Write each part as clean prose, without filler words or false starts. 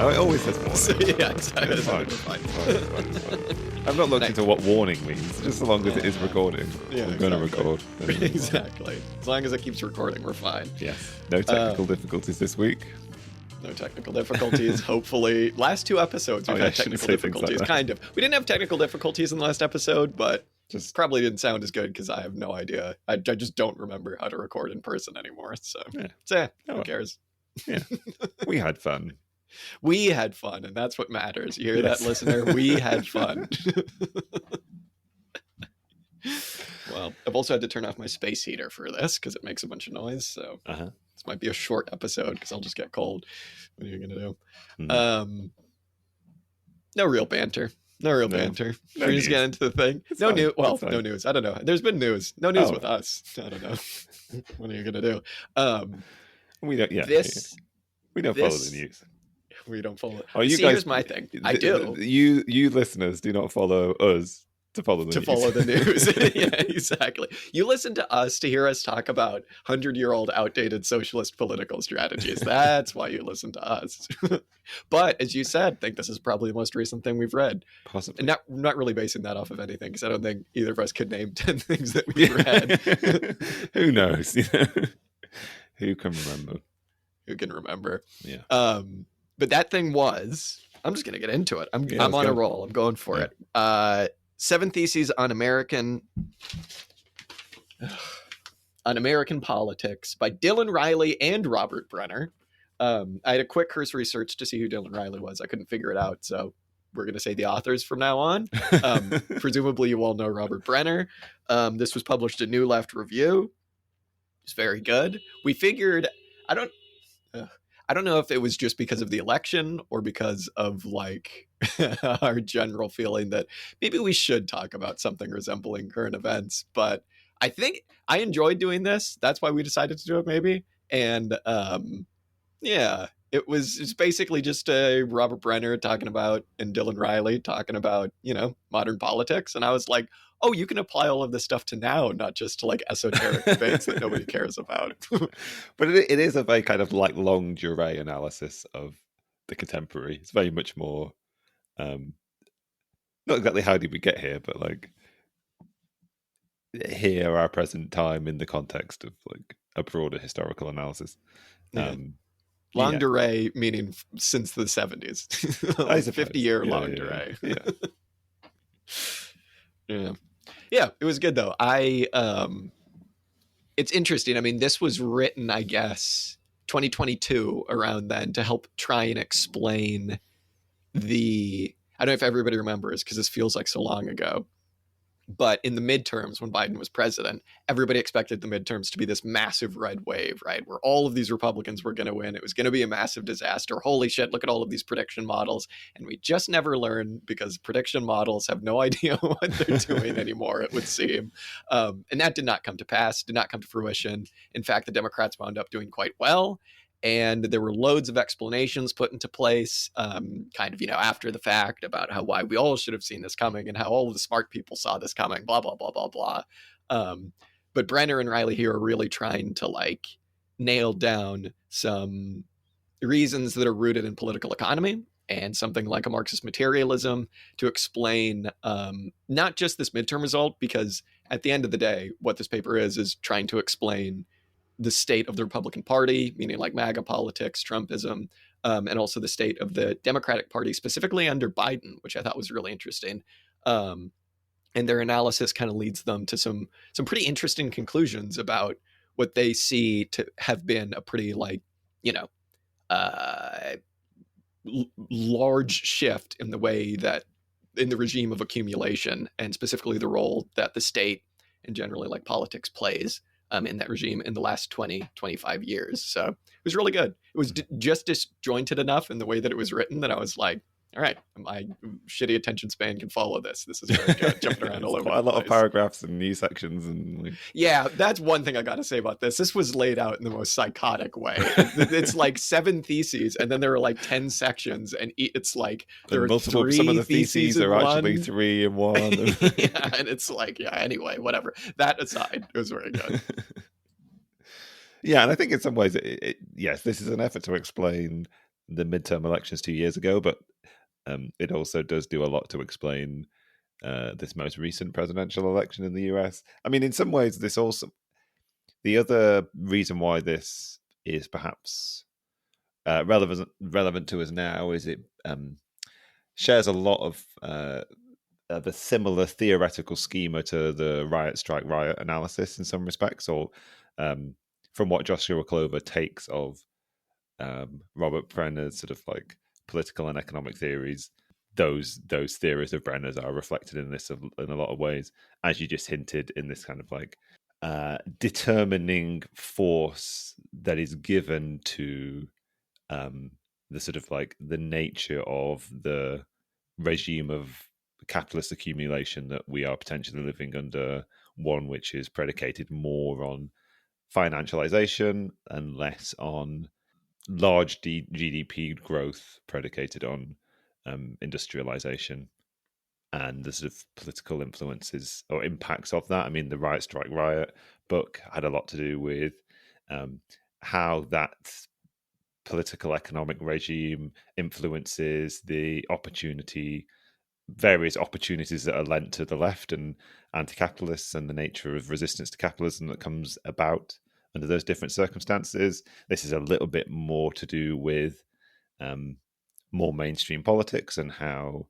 Oh, it always says warning. So, yeah, exactly. It's fine. It's fine. It's fine. I've not looked into what warning means, just so long as it is recording. Yeah, I'm going to record. Exactly. As long as it keeps recording, we're fine. Yes. No technical difficulties this week. No technical difficulties. Hopefully, last 2 episodes we've had technical difficulties. Like kind of. We didn't have technical difficulties in the last episode, but just probably didn't sound as good because I have no idea. I just don't remember how to record in person anymore. So, who cares? Yeah, we had fun. We had fun, and that's what matters. You hear Yes. that, listener? We had fun. Well, I've also had to turn off my space heater for this because it makes a bunch of noise. So this might be a short episode because I'll just get cold. What are you going to do? Mm. No real banter. No real banter. No Should we just get into the thing? No news. Well, no news. I don't know. There's been news. No news with us. I don't know. What are you going to do? We don't. Yeah. We don't follow the news. We don't follow it. Oh, you See, guys, here's my thing. I do. You listeners do not follow us to follow the news. Follow the news. Yeah, exactly. You listen to us to hear us talk about 100-year-old outdated socialist political strategies. That's why you listen to us. But as you said, I think this is probably the most recent thing we've read. Possibly. And not really basing that off of anything because I don't think either of us could name 10 things that we've read. Who knows? Who can remember? Who can remember? Yeah. But that thing was, I'm just going to get into it. I'm on a roll. I'm going for it. 7 Theses on American Politics by Dylan Riley and Robert Brenner. I had a quick cursory search to see who Dylan Riley was. I couldn't figure it out, so we're going to say the authors from now on. Presumably you all know Robert Brenner. This was published in New Left Review. It's very good. We figured, I don't know if it was just because of the election or because of like our general feeling that maybe we should talk about something resembling current events. But I think I enjoyed doing this. That's why we decided to do it maybe. And it's basically just Robert Brenner talking about and Dylan Riley talking about, modern politics. And I was like, oh, you can apply all of this stuff to now, not just to like esoteric debates that nobody cares about. But it is a very kind of like long durée analysis of the contemporary. It's very much more, not exactly how did we get here, but like here our present time in the context of like a broader historical analysis. Long durée meaning since the 70s. Like 50-year long durée. Yeah, it was good though. It's interesting. I mean, this was written, I guess, 2022 around then to help try and explain I don't know if everybody remembers because this feels like so long ago, but in the midterms when Biden was president, everybody expected the midterms to be this massive red wave, right? Where all of these Republicans were going to win. It was going to be a massive disaster. Holy shit, look at all of these prediction models. And we just never learn because prediction models have no idea what they're doing anymore, it would seem. And that did not come to pass, did not come to fruition. In fact, the Democrats wound up doing quite well. And there were loads of explanations put into place after the fact about why we all should have seen this coming and how all of the smart people saw this coming, blah, blah, blah, blah, blah. But Brenner and Riley here are really trying to like nail down some reasons that are rooted in political economy and something like a Marxist materialism to explain not just this midterm result, because at the end of the day, what this paper is trying to explain the state of the Republican Party, meaning like MAGA politics, Trumpism, and also the state of the Democratic Party, specifically under Biden, which I thought was really interesting. And their analysis kind of leads them to some pretty interesting conclusions about what they see to have been a pretty large shift in the way that in the regime of accumulation and specifically the role that the state and generally like politics plays in that regime in the last 20, 25 years. So it was really good. It was just disjointed enough in the way that it was written that I was like, all right, my shitty attention span can follow this. This is very good. Jumping around all over quite a lot of paragraphs and news sections. And yeah, that's one thing I got to say about this. This was laid out in the most psychotic way. It's like 7 theses, and then there are like 10 sections, and it's like there are multiple. Some of the theses are actually 3 in 1. Yeah, and it's like, anyway, whatever. That aside, it was very good. Yeah, and I think in some ways, yes, this is an effort to explain the midterm elections 2 years ago, but it also does do a lot to explain this most recent presidential election in the US. I mean, in some ways, this also the other reason why this is perhaps relevant to us now is it shares a lot of a similar theoretical schema to the riot, strike, riot analysis in some respects, or from what Joshua Clover takes of Robert Brenner's sort of like political and economic theories. Those theories of Brenner's are reflected in this in a lot of ways, as you just hinted, in this kind of like determining force that is given to the sort of like the nature of the regime of capitalist accumulation that we are potentially living under, one which is predicated more on financialization and less on large GDP growth predicated on industrialization and the sort of political influences or impacts of that. I mean, the Riot Strike Riot book had a lot to do with how that political economic regime influences the various opportunities that are lent to the left and anti-capitalists, and the nature of resistance to capitalism that comes about under those different circumstances. This is a little bit more to do with more mainstream politics and how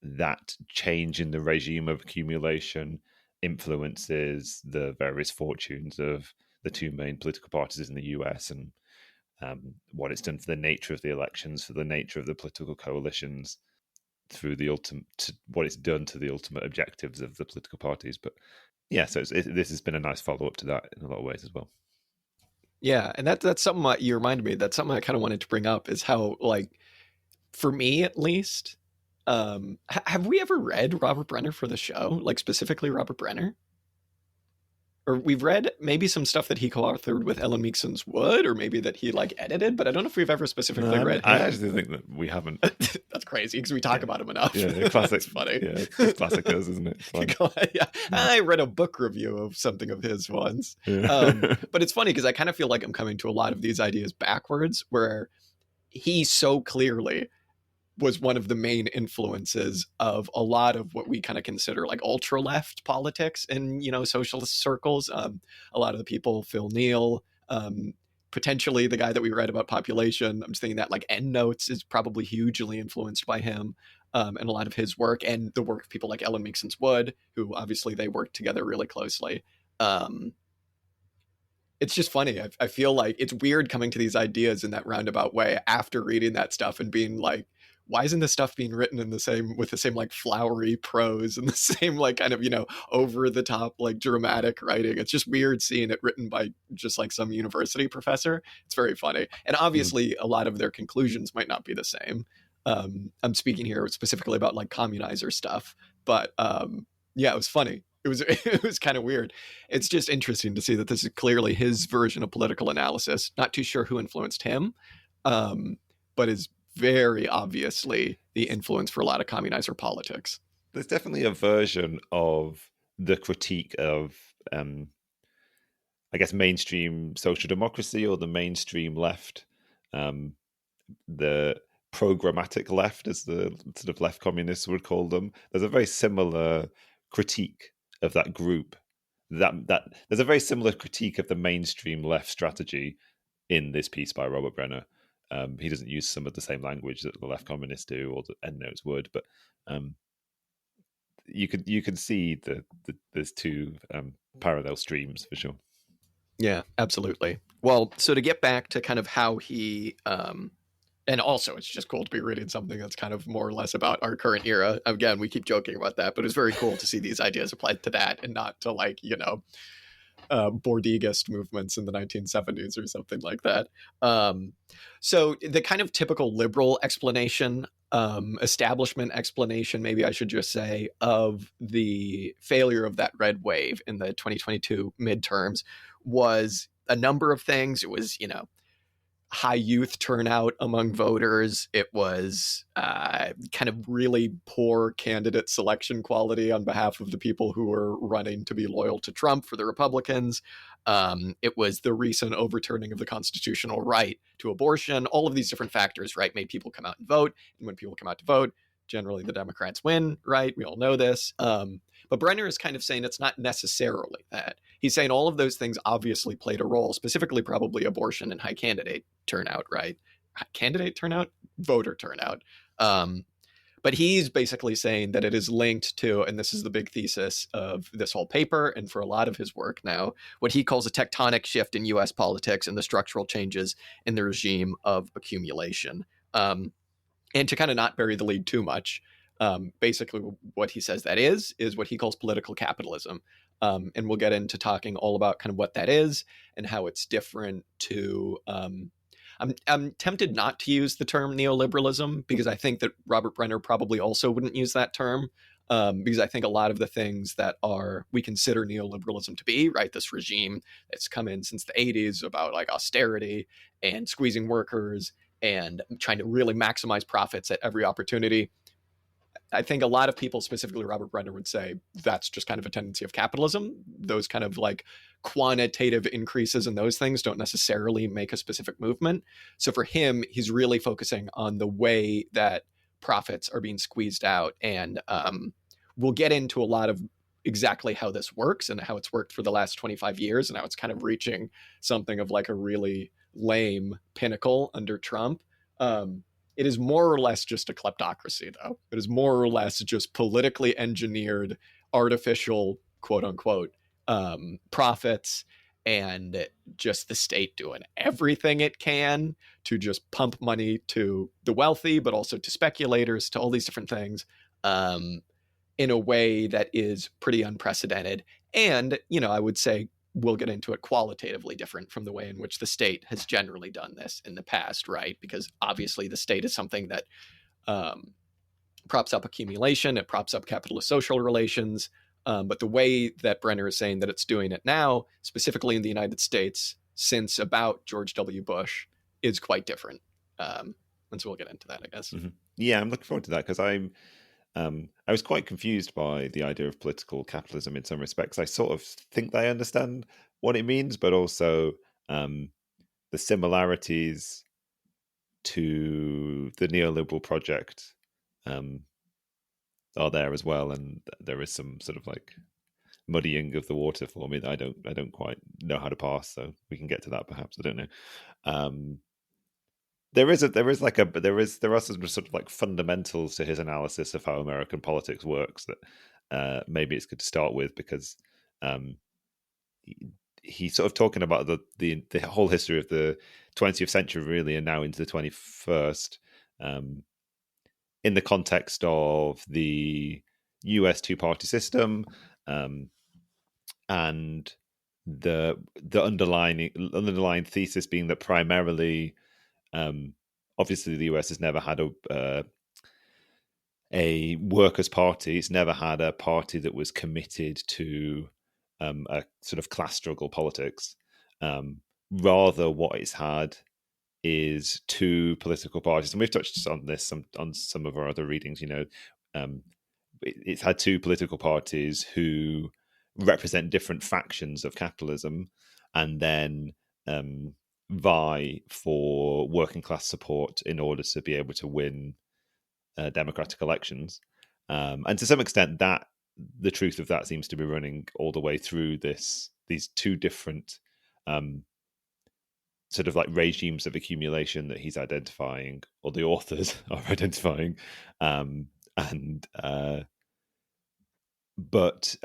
that change in the regime of accumulation influences the various fortunes of the two main political parties in the US, and what it's done for the nature of the elections, for the nature of the political coalitions, through the ultimate, what it's done to the ultimate objectives of the political parties. But yeah, so this has been a nice follow up to that in a lot of ways as well. Yeah, and that's something that you reminded me. That's something I kind of wanted to bring up is how, like, for me at least, have we ever read Robert Brenner for the show? Like specifically Robert Brenner? Or we've read maybe some stuff that he co-authored with Ellen Meekson's Wood, or maybe that he like edited, but I don't know if we've ever No, specifically read I him. actually think that we haven't. That's crazy because we talk about him enough. Yeah, classic. It's funny. Yeah, it's classic us, isn't it? Yeah, I read a book review of something of his once. Yeah. But it's funny because I kind of feel like I'm coming to a lot of these ideas backwards, where he so clearly was one of the main influences of a lot of what we kind of consider like ultra left politics in, you know, socialist circles. A lot of the people, Phil Neal, potentially the guy that we read about population. I'm just thinking that like Endnotes is probably hugely influenced by him, and a lot of his work and the work of people like Ellen Meekson's Wood, who obviously they worked together really closely. It's just funny. I feel like it's weird coming to these ideas in that roundabout way after reading that stuff and being like, why isn't this stuff being written in the same with the same like flowery prose and the same like kind of, you know, over the top like dramatic writing? It's just weird seeing it written by just like some university professor. It's very funny. And obviously a lot of their conclusions might not be the same. I'm speaking here specifically about like communizer stuff, but yeah, it was funny. It was kind of weird. It's just interesting to see that this is clearly his version of political analysis. Not too sure who influenced him, but is very obviously the influence for a lot of communizer politics. There's definitely a version of the critique of, I guess, mainstream social democracy or the mainstream left, the programmatic left, as the sort of left communists would call them. There's a very similar critique of that group. That there's a very similar critique of the mainstream left strategy in this piece by Robert Brenner. He doesn't use some of the same language that the left communists do or the endnotes would, but you could see there's two parallel streams for sure. Yeah, absolutely. Well, so to get back to kind of how he and also it's just cool to be reading something that's kind of more or less about our current era. Again, we keep joking about that, but it's very cool to see these ideas applied to that and not to like, you know, Bordigist movements in the 1970s or something like that. So the kind of typical liberal explanation, establishment explanation, maybe I should just say, of the failure of that red wave in the 2022 midterms was a number of things. It was, you know, high youth turnout among voters. It was kind of really poor candidate selection quality on behalf of the people who were running to be loyal to Trump for the Republicans. It was the recent overturning of the constitutional right to abortion. All of these different factors, right, made people come out and vote. And when people come out to vote, generally the Democrats win, right? We all know this. But Brenner is kind of saying it's not necessarily that. He's saying all of those things obviously played a role, specifically probably abortion and high candidate turnout, right? Candidate turnout, voter turnout. But he's basically saying that it is linked to, and this is the big thesis of this whole paper and for a lot of his work now, what he calls a tectonic shift in US politics and the structural changes in the regime of accumulation. And to kind of not bury the lead too much, basically what he says that is what he calls political capitalism. And we'll get into talking all about kind of what that is and how it's different to. I'm tempted not to use the term neoliberalism because I think that Robert Brenner probably also wouldn't use that term. Because I think a lot of the things that we consider neoliberalism to be, right? This regime that's come in since the 80s about like austerity and squeezing workers and trying to really maximize profits at every opportunity. I think a lot of people, specifically Robert Brenner, would say that's just kind of a tendency of capitalism. Those kind of like quantitative increases in those things don't necessarily make a specific movement. So for him, he's really focusing on the way that profits are being squeezed out. And we'll get into a lot of exactly how this works and how it's worked for the last 25 years and how it's kind of reaching something of like a really lame pinnacle under Trump. It is more or less just a kleptocracy, though. It is more or less just politically engineered, artificial, quote unquote, profits, and just the state doing everything it can to just pump money to the wealthy, but also to speculators, to all these different things, in a way that is pretty unprecedented. And, I would say we'll get into it qualitatively different from the way in which the state has generally done this in the past, right? Because obviously the state is something that props up accumulation, it props up capitalist social relations. But the way that Brenner is saying that it's doing it now, specifically in the United States, since about George W. Bush, is quite different. And so we'll get into that, I guess. Mm-hmm. Yeah, I'm looking forward to that because I was quite confused by the idea of political capitalism in some respects. I sort of think I understand what it means, but also the similarities to the neoliberal project are there as well, and there is some sort of like muddying of the water for me that I don't quite know how to pass. So we can get to that perhaps. I don't know. There are some sort of like fundamentals to his analysis of how American politics works that maybe it's good to start with because he's sort of talking about the whole history of the 20th century really and now into the 21st in the context of the US two-party system and the underlying thesis being that primarily obviously the US has never had a workers' party. It's never had a party that was committed to a sort of class struggle politics. Rather, what it's had is two political parties, and we've touched on this on some of our other readings. It's had two political parties who represent different factions of capitalism, and then vie for working class support in order to be able to win democratic elections. And to some extent, that the truth of that seems to be running all the way through these two different sort of like regimes of accumulation that he's identifying, or the authors are identifying, but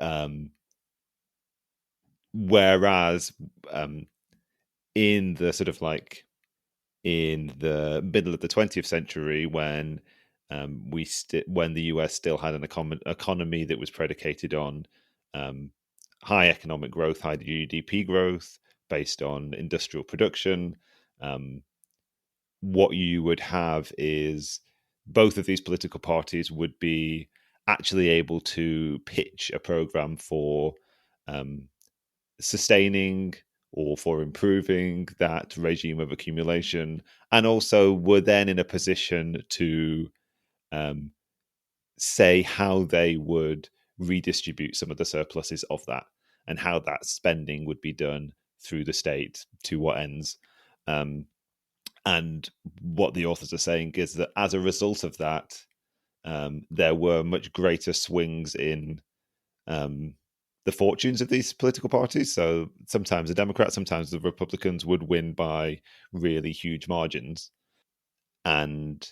whereas in the sort of like in the middle of the 20th century when when the US still had an economy that was predicated on high economic growth, high GDP growth based on industrial production, what you would have is both of these political parties would be actually able to pitch a program for sustaining or for improving that regime of accumulation, and also were then in a position to say how they would redistribute some of the surpluses of that and how that spending would be done through the state to what ends. And what the authors are saying is that as a result of that, there were much greater swings in the fortunes of these political parties. So sometimes the Democrats, sometimes the Republicans would win by really huge margins. And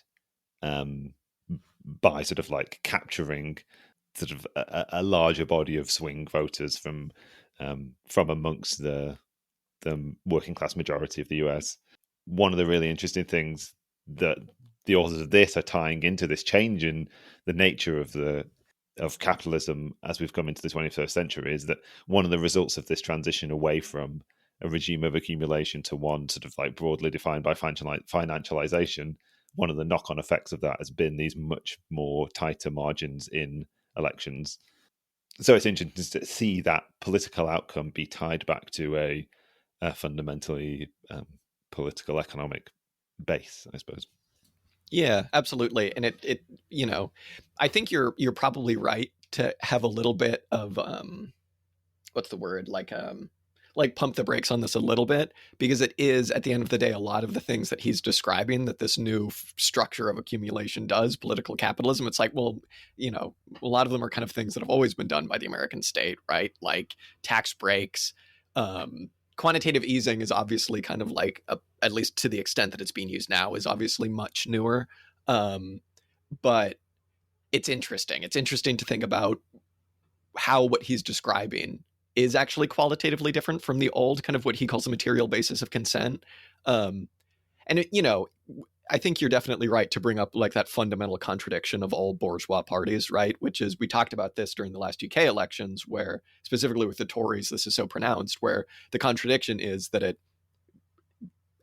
by sort of like capturing sort of a larger body of swing voters from amongst the working class majority of the US. One of the really interesting things that the authors of this are tying into this change in the nature of capitalism as we've come into the 21st century is that one of the results of this transition away from a regime of accumulation to one sort of like broadly defined by financialization, one of the knock-on effects of that has been these much more tighter margins in elections. So it's interesting to see that political outcome be tied back to a fundamentally political economic base, I suppose. Yeah, absolutely. And it I think you're probably right to have a little bit of what's the word? Like pump the brakes on this a little bit, because it is at the end of the day a lot of the things that he's describing that this new structure of accumulation does, political capitalism. It's like, well, a lot of them are kind of things that have always been done by the American state, right? Like tax breaks. Quantitative easing is obviously kind of like at least to the extent that it's being used now, is obviously much newer. But it's interesting. It's interesting to think about how what he's describing is actually qualitatively different from the old kind of what he calls the material basis of consent. And I think you're definitely right to bring up like that fundamental contradiction of all bourgeois parties, right? Which is, we talked about this during the last UK elections, where specifically with the Tories, this is so pronounced, where the contradiction is that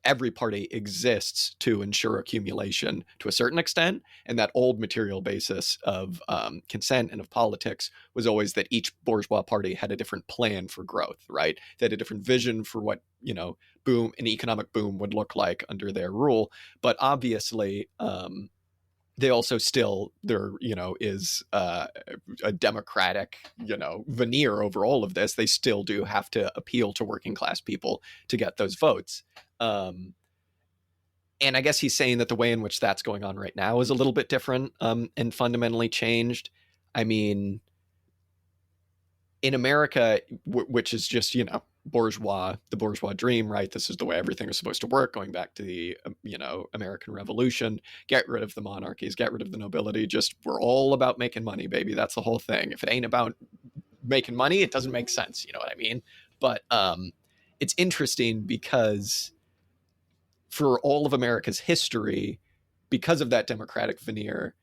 every party exists to ensure accumulation to a certain extent. And that old material basis of consent and of politics was always that each bourgeois party had a different plan for growth, right? They had a different vision for what, an economic boom would look like under their rule. But obviously, they also still, there, is a democratic, veneer over all of this. They still do have to appeal to working class people to get those votes. And I guess he's saying that the way in which that's going on right now is a little bit different and fundamentally changed. I mean, in America, which is just, the bourgeois dream, right? This is the way everything is supposed to work, going back to the, American Revolution. Get rid of the monarchies, get rid of the nobility. Just, we're all about making money, baby. That's the whole thing. If it ain't about making money, it doesn't make sense. You know what I mean? But it's interesting because for all of America's history, because of that democratic veneer,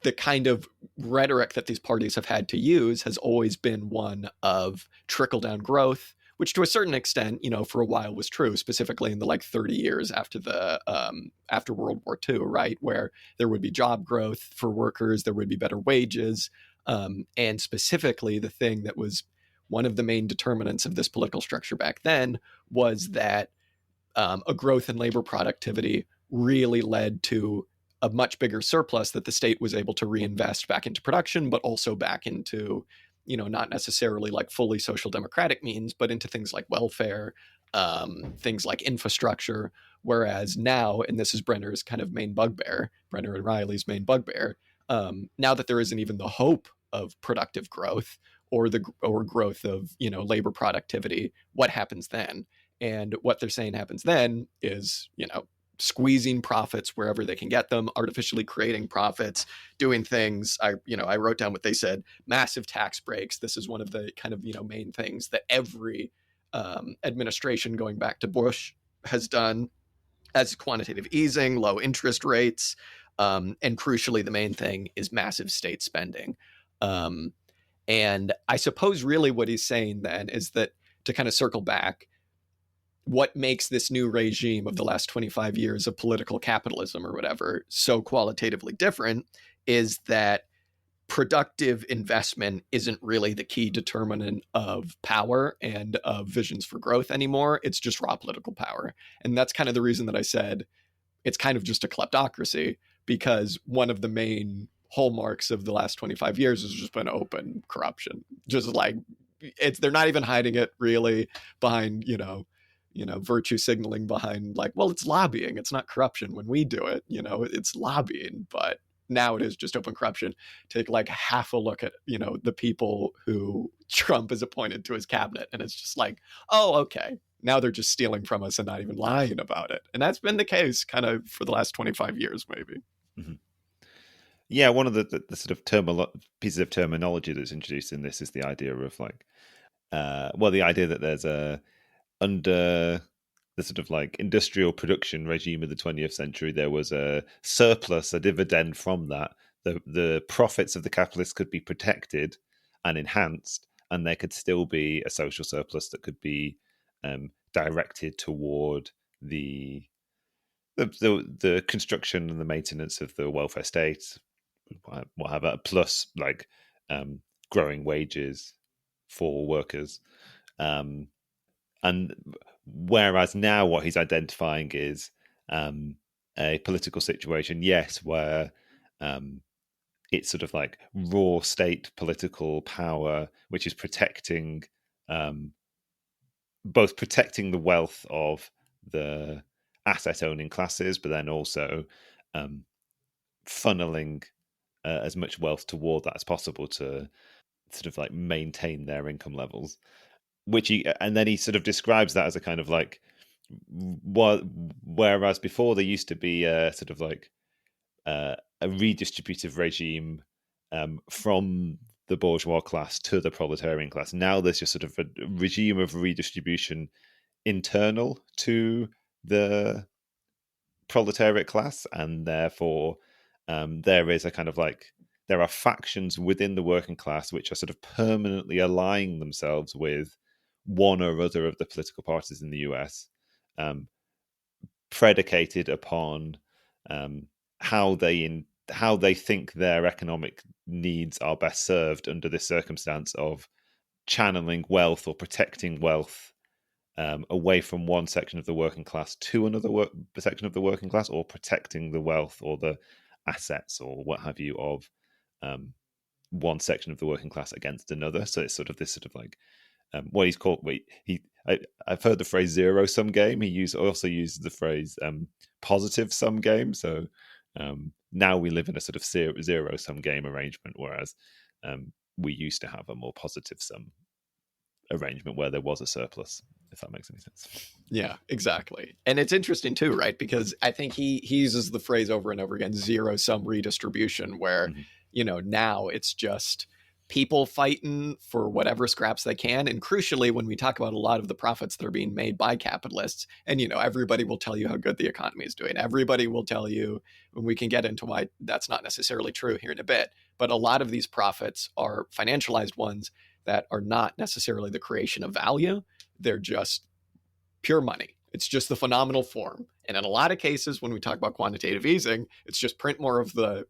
the kind of rhetoric that these parties have had to use has always been one of trickle down growth, which to a certain extent, for a while was true, specifically in the like 30 years after after World War II, right? Where there would be job growth for workers, there would be better wages. And specifically the thing that was one of the main determinants of this political structure back then was that a growth in labor productivity really led to a much bigger surplus that the state was able to reinvest back into production, but also back into, not necessarily like fully social democratic means, but into things like welfare, things like infrastructure. Whereas now, and this is Brenner's kind of main bugbear, Brenner and Riley's main bugbear, now that there isn't even the hope of productive growth or growth of, labor productivity, what happens then? And what they're saying happens then is, squeezing profits wherever they can get them, artificially creating profits, doing things. I wrote down what they said: massive tax breaks. This is one of the kind of, main things that every administration going back to Bush has done, as quantitative easing, low interest rates, and crucially, the main thing is massive state spending. And I suppose really what he's saying then is that, to kind of circle back, what makes this new regime of the last 25 years of political capitalism or whatever so qualitatively different is that productive investment isn't really the key determinant of power and of visions for growth anymore. It's just raw political power. And that's kind of the reason that I said it's kind of just a kleptocracy, because one of the main hallmarks of the last 25 years has just been open corruption. Just like they're not even hiding it really behind, virtue signaling behind like, well, it's lobbying. It's not corruption when we do it, it's lobbying, but now it is just open corruption. Take like half a look at, the people who Trump has appointed to his cabinet. And it's just like, oh, okay. Now they're just stealing from us and not even lying about it. And that's been the case kind of for the last 25 years, maybe. Mm-hmm. Yeah, one of the sort of pieces of terminology that's introduced in this is the idea of like, the idea that there's under the sort of like industrial production regime of the 20th century, there was a surplus, a dividend from that. The profits of the capitalists could be protected and enhanced, and there could still be a social surplus that could be directed toward the construction and the maintenance of the welfare state, whatever, plus like growing wages for workers. And whereas now what he's identifying is a political situation, yes, where it's sort of like raw state political power, which is protecting both protecting the wealth of the asset owning classes, but then also funneling as much wealth toward that as possible to sort of like maintain their income levels. And then he sort of describes that as a kind of like, whereas before there used to be a sort of like a redistributive regime from the bourgeois class to the proletarian class. Now there's just sort of a regime of redistribution internal to the proletariat class, and therefore there is a kind of like, there are factions within the working class which are sort of permanently aligning themselves with one or other of the political parties in the US, predicated upon how they think their economic needs are best served under this circumstance of channeling wealth or protecting wealth away from one section of the working class to another section of the working class, or protecting the wealth or the assets or what have you of one section of the working class against another. So it's sort of this sort of like what he's called. I've heard the phrase zero sum game. He also used the phrase positive sum game. So now we live in a sort of zero sum game arrangement, whereas we used to have a more positive sum arrangement where there was a surplus, if that makes any sense. Yeah, exactly. And it's interesting too, right? Because I think he uses the phrase over and over again, zero sum redistribution, where, now it's just people fighting for whatever scraps they can. And crucially, when we talk about a lot of the profits that are being made by capitalists, and, everybody will tell you how good the economy is doing. Everybody will tell you, when we can get into why that's not necessarily true here in a bit, but a lot of these profits are financialized ones that are not necessarily the creation of value. They're just pure money. It's just the phenomenal form. And in a lot of cases, when we talk about quantitative easing, it's just print more of the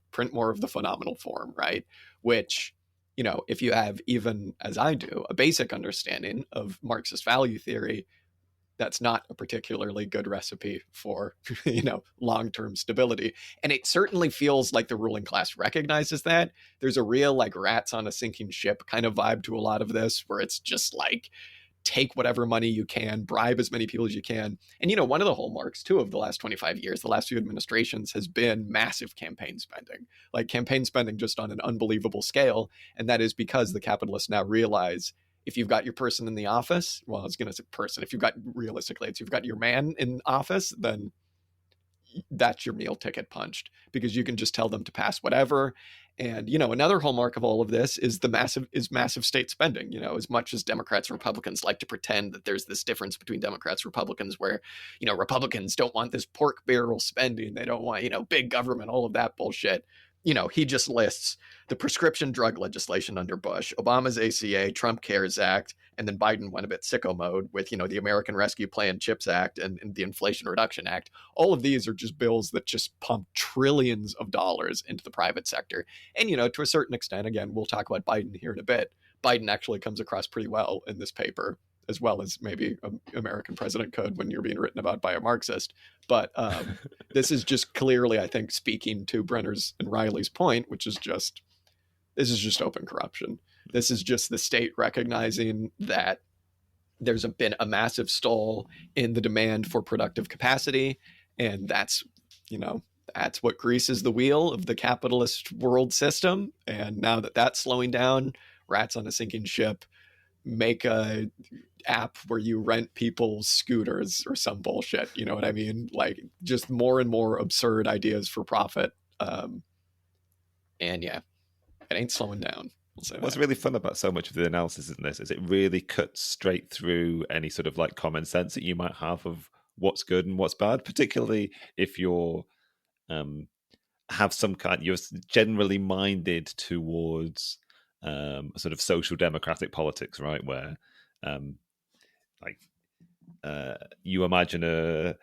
phenomenal form, right? Which, if you have, even as I do, a basic understanding of Marxist value theory, that's not a particularly good recipe for, long-term stability. And it certainly feels like the ruling class recognizes that. There's a real like rats on a sinking ship kind of vibe to a lot of this, where it's just like, take whatever money you can, bribe as many people as you can. And, one of the hallmarks, too, of the last 25 years, the last few administrations, has been massive campaign spending, like campaign spending just on an unbelievable scale. And that is because the capitalists now realize, if you've got your person in the office, well, I was going to say person, if you've got your man in office, then that's your meal ticket punched, because you can just tell them to pass whatever. And, another hallmark of all of this is massive state spending. As much as Democrats and Republicans like to pretend that there's this difference between Democrats and Republicans, where, Republicans don't want this pork barrel spending. They don't want, big government, all of that bullshit. he just lists the prescription drug legislation under Bush, Obama's ACA, Trump CARES Act, and then Biden went a bit sicko mode with, the American Rescue Plan CHIPS Act and the Inflation Reduction Act. All of these are just bills that just pump trillions of dollars into the private sector. And, to a certain extent, again, we'll talk about Biden here in a bit. Biden actually comes across pretty well in this paper, as well as maybe American president could when you're being written about by a Marxist. But this is just clearly, I think, speaking to Brenner's and Riley's point, which is this is just open corruption. This is just the state recognizing that there's been a massive stall in the demand for productive capacity. And that's what greases the wheel of the capitalist world system. And now that that's slowing down, rats on a sinking ship, make a app where you rent people's scooters or some bullshit. You know what I mean? Like, just more and more absurd ideas for profit. And yeah, it ain't slowing down. What's really fun about so much of the analysis in this is it really cuts straight through any sort of like common sense that you might have of what's good and what's bad, particularly if you're you're generally minded towards sort of social democratic politics, right? Where you imagine a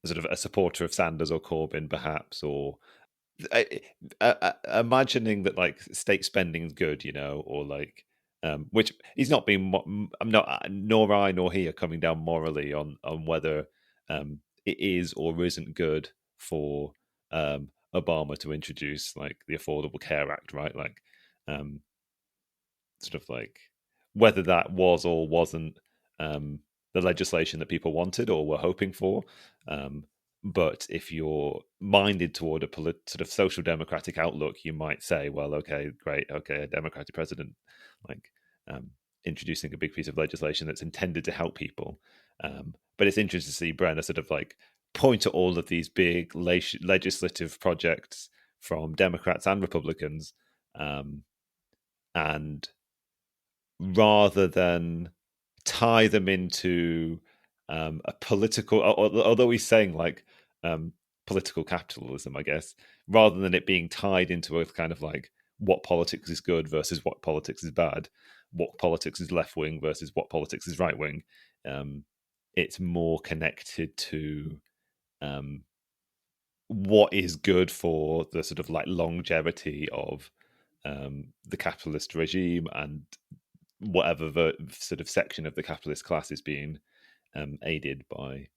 sort of a supporter of Sanders or Corbyn, perhaps, or imagining that like state spending is good, or like which he's not being. I'm not, nor I nor he are coming down morally on whether it is or isn't good for Obama to introduce like the Affordable Care Act, right? Like sort of like whether that was or wasn't the legislation that people wanted or were hoping for. But if you're minded toward a sort of social democratic outlook, you might say, well, okay, great, okay, a democratic president, like introducing a big piece of legislation that's intended to help people. But it's interesting to see Brenner sort of like point to all of these big legislative projects from Democrats and Republicans, and rather than tie them into a political, although he's saying like political capitalism, I guess, rather than it being tied into a kind of like what politics is good versus what politics is bad, what politics is left wing versus what politics is right wing. It's more connected to what is good for the sort of like longevity of the capitalist regime and whatever sort of section of the capitalist class is being aided by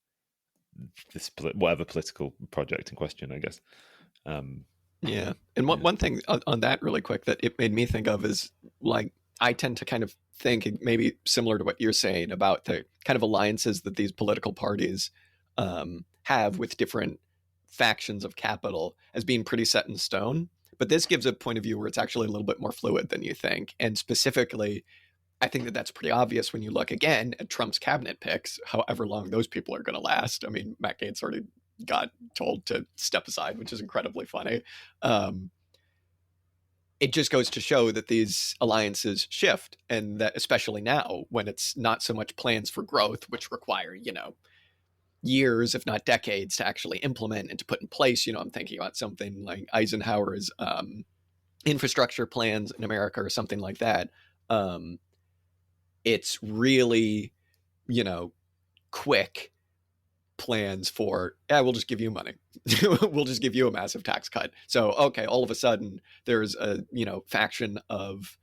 this whatever political project in question, I guess. Yeah. And one thing on that really quick that it made me think of is like, I tend to kind of think maybe similar to what you're saying about the kind of alliances that these political parties have with different factions of capital as being pretty set in stone. But this gives a point of view where it's actually a little bit more fluid than you think. And specifically, I think that that's pretty obvious when you look again at Trump's cabinet picks, however long those people are going to last. I mean, Matt Gaetz already got told to step aside, which is incredibly funny. It just goes to show that these alliances shift, and that especially now when it's not so much plans for growth, which require, years, if not decades, to actually implement and to put in place. I'm thinking about something like Eisenhower's infrastructure plans in America or something like that. It's really, quick plans for, we'll just give you money. We'll just give you a massive tax cut. So, okay, all of a sudden there's a, faction of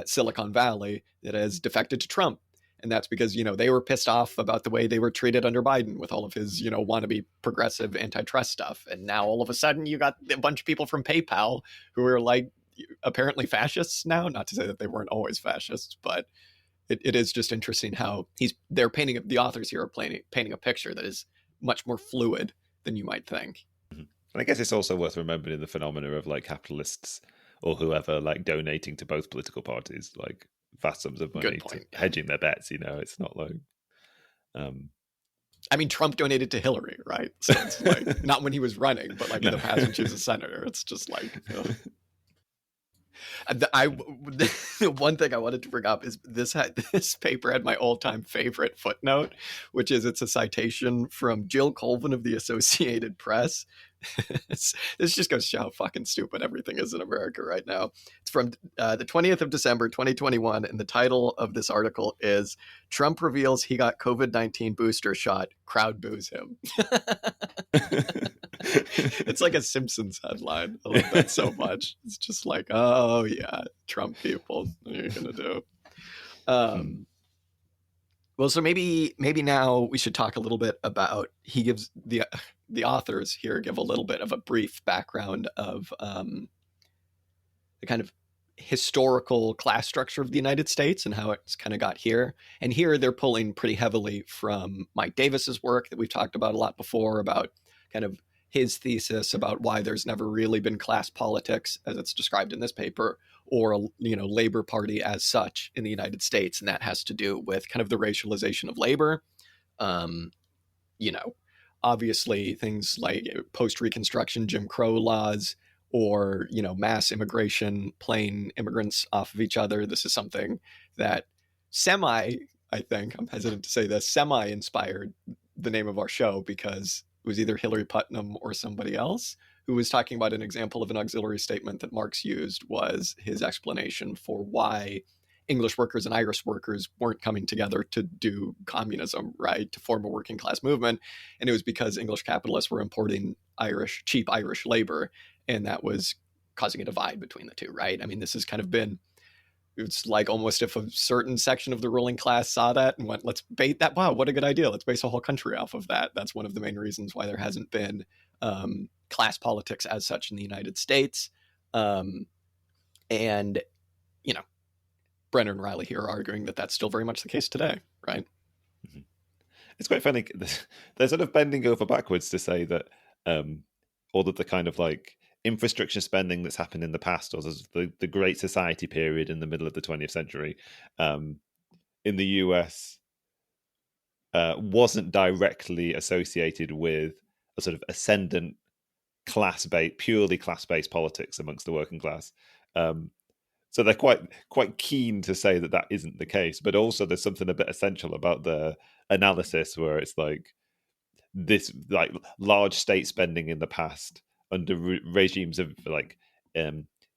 Silicon Valley that has defected to Trump. And that's because, they were pissed off about the way they were treated under Biden with all of his, wannabe progressive antitrust stuff. And now all of a sudden you got a bunch of people from PayPal who are like apparently fascists now. Not to say that they weren't always fascists, but it is just interesting how the authors here are painting a picture that is much more fluid than you might think. And I guess it's also worth remembering the phenomena of like capitalists or whoever like donating to both political parties, like vast sums of money to hedging their bets. It's not like. I mean, Trump donated to Hillary, right? So it's like not when he was running, but like in the past when she was a senator. It's just like. I the one thing I wanted to bring up is this paper had my all-time favorite footnote, which is it's a citation from Jill Colvin of the Associated Press. This just goes to show how fucking stupid everything is in America right now. It's from the 20th of December, 2021, and the title of this article is "Trump reveals he got COVID-19 booster shot. Crowd boos him." It's like a Simpsons headline. I love that so much. It's just like, oh yeah, Trump people, what are you gonna do? Um, well, so maybe now we should talk a little bit about. He gives the authors here give a little bit of a brief background of the kind of historical class structure of the United States and how it's kind of got here. And here they're pulling pretty heavily from Mike Davis's work that we've talked about a lot before, about kind of his thesis about why there's never really been class politics as it's described in this paper, or a labor party as such in the United States. And that has to do with kind of the racialization of labor. Um, you know, Obviously things like post-Reconstruction Jim Crow laws, or mass immigration playing immigrants off of each other. This is something that I think I'm hesitant to say this, semi inspired the name of our show, because it was either Hillary Putnam or somebody else who was talking about an example of an auxiliary statement that Marx used was his explanation for why English workers and Irish workers weren't coming together to do communism, right, to form a working class movement. And it was because English capitalists were importing cheap Irish labor, and that was causing a divide between the two, right? I mean, this has kind of been, it's like almost if a certain section of the ruling class saw that and went, let's bait that. Wow, what a good idea. Let's base a whole country off of that. That's one of the main reasons why there hasn't been class politics as such in the United States. And, you know, Brenner and Riley here are arguing that that's still very much the case today, right? Mm-hmm. It's quite funny. They're sort of bending over backwards to say that all of the kind of like infrastructure spending that's happened in the past, or the Great Society period in the middle of the 20th century in the US wasn't directly associated with a sort of ascendant purely class-based politics amongst the working class. So they're quite keen to say that that isn't the case, but also there's something a bit essential about the analysis where it's like this like large state spending in the past under regimes of like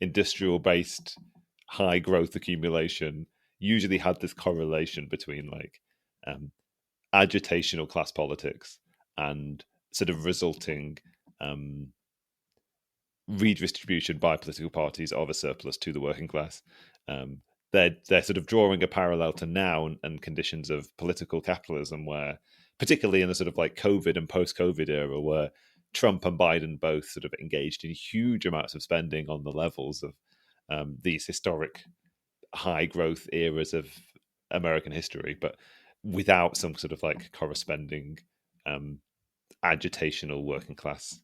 industrial-based high growth accumulation usually had this correlation between like agitational class politics and sort of resulting redistribution by political parties of a surplus to the working class. They're sort of drawing a parallel to now and conditions of political capitalism, where particularly in the sort of like COVID and post-COVID era, where Trump and Biden both sort of engaged in huge amounts of spending on the levels of these historic high growth eras of American history, but without some sort of like corresponding agitational working class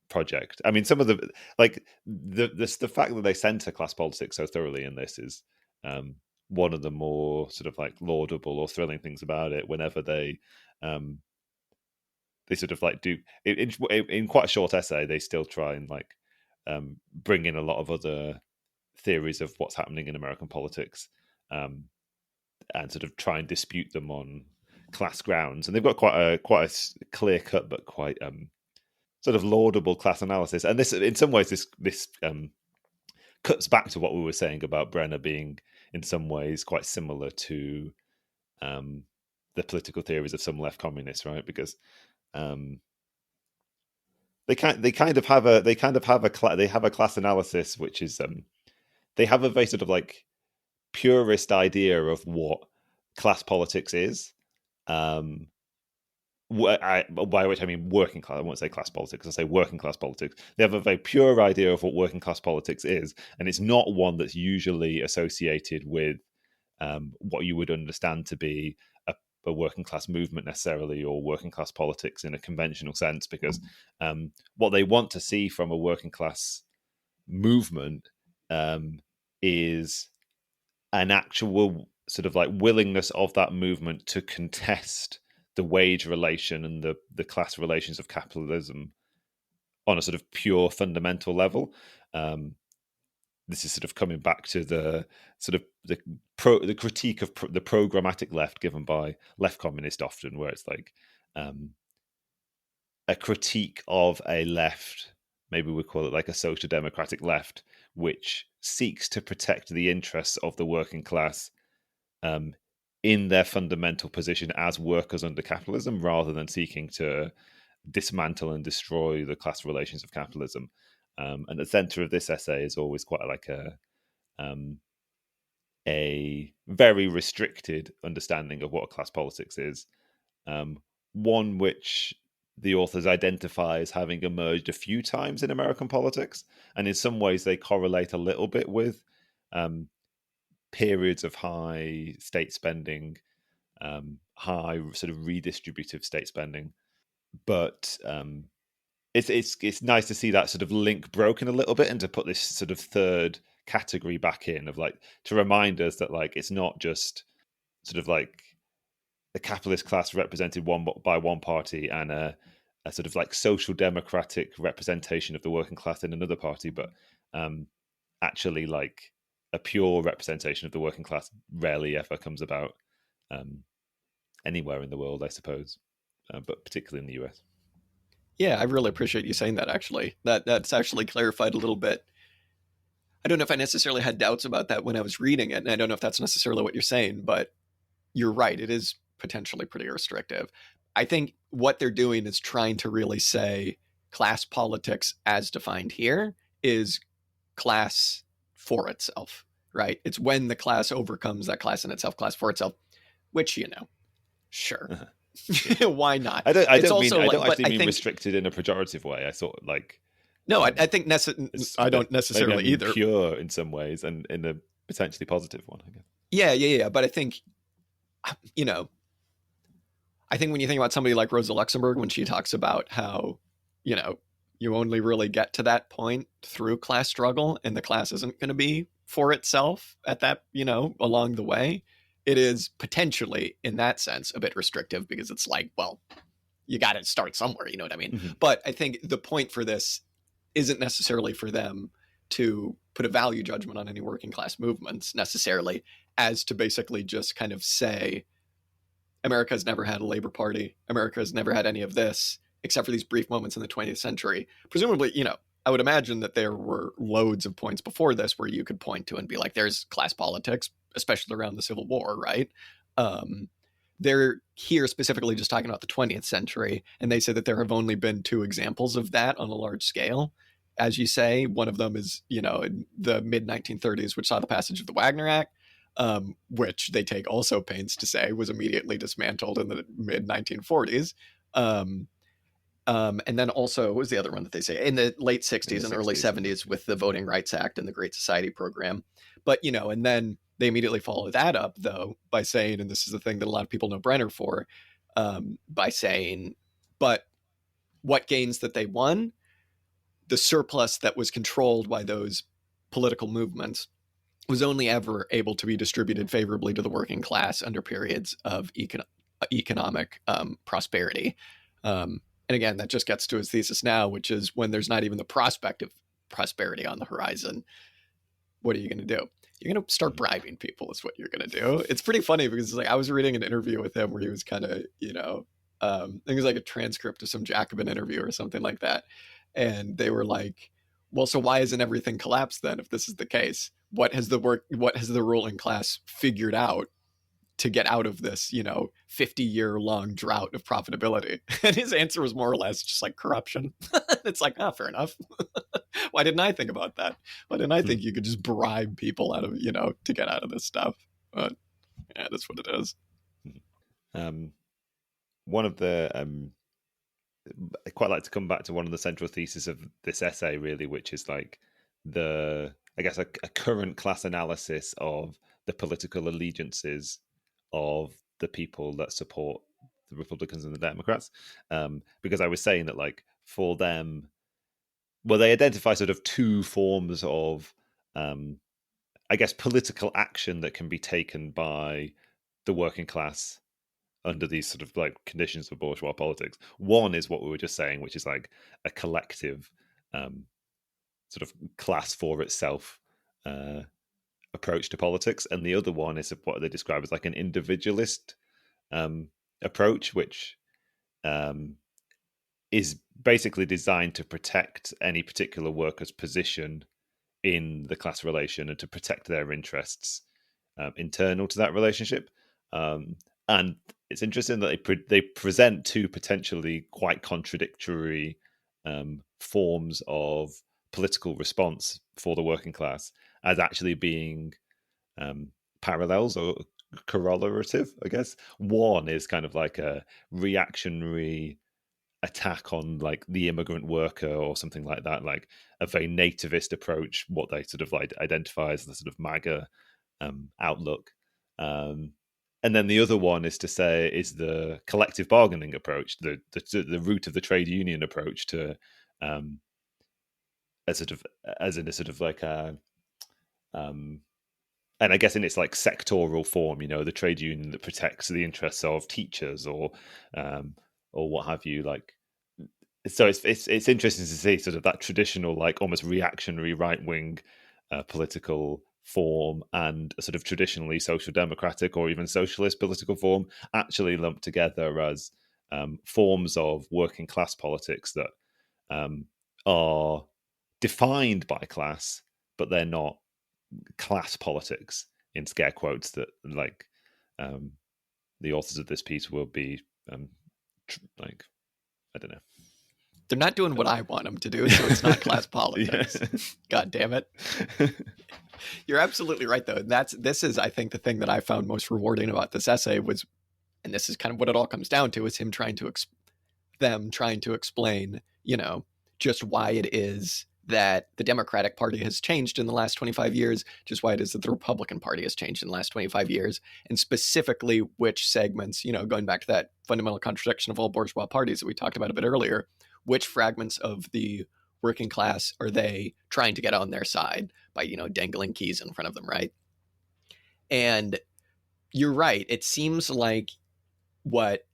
project. I mean, some of the like the fact that they center class politics so thoroughly in this is one of the more sort of like laudable or thrilling things about it. Whenever they sort of like do in quite a short essay, they still try and like bring in a lot of other theories of what's happening in American politics, and sort of try and dispute them on class grounds. And they've got quite a clear cut but quite sort of laudable class analysis. And this, in some ways, this cuts back to what we were saying about Brenner being, in some ways, quite similar to the political theories of some left communists, right? Because they kind of have a class analysis, which is they have a very sort of like purist idea of what class politics is. By which I mean working class. I won't say class politics. I'll say working class politics. They have a very pure idea of what working class politics is, and it's not one that's usually associated with what you would understand to be a working class movement necessarily, or working class politics in a conventional sense, because what they want to see from a working class movement is an actual sort of like willingness of that movement to contest the wage relation and the class relations of capitalism on a sort of pure fundamental level. this is sort of coming back to the sort of the critique of the programmatic left given by left communist often, where it's like a critique of a left, maybe we call it like a social democratic left, which seeks to protect the interests of the working class in their fundamental position as workers under capitalism, rather than seeking to dismantle and destroy the class relations of capitalism. And the center of this essay is always quite like a very restricted understanding of what class politics is, one which the authors identify as having emerged a few times in American politics, and in some ways they correlate a little bit with periods of high state spending, high sort of redistributive state spending. But it's nice to see that sort of link broken a little bit, and to put this sort of third category back in, of like, to remind us that like it's not just sort of like the capitalist class represented by one party, and a sort of like social democratic representation of the working class in another party, but actually like a pure representation of the working class rarely ever comes about anywhere in the world, I suppose, but particularly in the US. Yeah, I really appreciate you saying that. Actually, that's actually clarified a little bit. I don't know if I necessarily had doubts about that when I was reading it, and I don't know if that's necessarily what you're saying, but you're right. It is potentially pretty restrictive. I think what they're doing is trying to really say class politics as defined here is class for itself, right? It's when the class overcomes that class in itself, class for itself, which, sure. Why not? I It's don't mean also I like, don't but actually I mean think restricted in a pejorative way. I thought like no, I think I don't maybe I necessarily mean either. pure in some ways, and in a potentially positive one, I guess. Yeah. But I think, you know, I think when you think about somebody like Rosa Luxemburg, when she talks about how, you know, you only really get to that point through class struggle, and the class isn't going to be for itself at that, along the way, it is potentially, in that sense, a bit restrictive, because it's like, well, you got to start somewhere, you know what I mean? Mm-hmm. But I think the point for this isn't necessarily for them to put a value judgment on any working class movements necessarily, as to basically just kind of say, America has never had a labor party. America has never had any of this, except for these brief moments in the 20th century. Presumably, I would imagine that there were loads of points before this where you could point to and be like, there's class politics, especially around the Civil War, right? They're here specifically just talking about the 20th century, and they say that there have only been two examples of that on a large scale. As you say, one of them is, in the mid 1930s, which saw the passage of the Wagner Act, which they take also pains to say was immediately dismantled in the mid 1940s. And then also, what was the other one that they say? In the late 60s and early 70s with the Voting Rights Act and the Great Society program. But, and then they immediately follow that up, though, by saying, and this is the thing that a lot of people know Brenner for, by saying, but what gains that they won? The surplus that was controlled by those political movements was only ever able to be distributed favorably to the working class under periods of economic prosperity. And again, that just gets to his thesis now, which is when there's not even the prospect of prosperity on the horizon, what are you going to do? You're going to start bribing people is what you're going to do. It's pretty funny because it's like I was reading an interview with him where he was kind of, I think it was like a transcript of some Jacobin interview or something like that. And they were like, well, so why isn't everything collapsed then if this is the case? What has the ruling class figured out to get out of this, 50-year long drought of profitability? And his answer was more or less just like corruption. It's like, fair enough. Why didn't I think about that? Why didn't I think you could just bribe people out of, to get out of this stuff? But yeah, that's what it is. One of the I quite like to come back to one of the central theses of this essay, really, which is like I guess a current class analysis of the political allegiances of the people that support the Republicans and the Democrats. Because I was saying that, like, for them, well, they identify sort of two forms of, I guess, political action that can be taken by the working class under these sort of like conditions of bourgeois politics. One is what we were just saying, which is like a collective sort of class for itself uh, approach to politics, and the other one is what they describe as like an individualist approach, which um, is basically designed to protect any particular worker's position in the class relation and to protect their interests internal to that relationship. And it's interesting that they present two potentially quite contradictory forms of political response for the working class as actually being um, parallels or correlative, I guess. One is kind of like a reactionary attack on like the immigrant worker or something like that, like a very nativist approach, what they sort of like identify as the sort of MAGA outlook. Um, and then the other one is to say is the collective bargaining approach, the root of the trade union approach to um, a sort of as in a sort of like a um, and I guess in its like sectoral form, you know, the trade union that protects the interests of teachers um, or what have you, like. So it's interesting to see sort of that traditional, like almost reactionary right wing political form and a sort of traditionally social democratic or even socialist political form actually lumped together as forms of working class politics that um, are defined by class, but they're not class politics in scare quotes that like um, the authors of this piece will be like I don't know. They're not doing what I want them to do, so it's not class Yeah. politics. God damn it. You're absolutely right, though. This is, I think, the thing that I found most rewarding about this essay was, and this is kind of what it all comes down to, is him trying to them trying to explain, just why it is that the Democratic Party has changed in the last 25 years, just why it is that the Republican Party has changed in the last 25 years, and specifically which segments, going back to that fundamental contradiction of all bourgeois parties that we talked about a bit earlier, which fragments of the working class are they trying to get on their side by, dangling keys in front of them, right? And you're right. It seems like what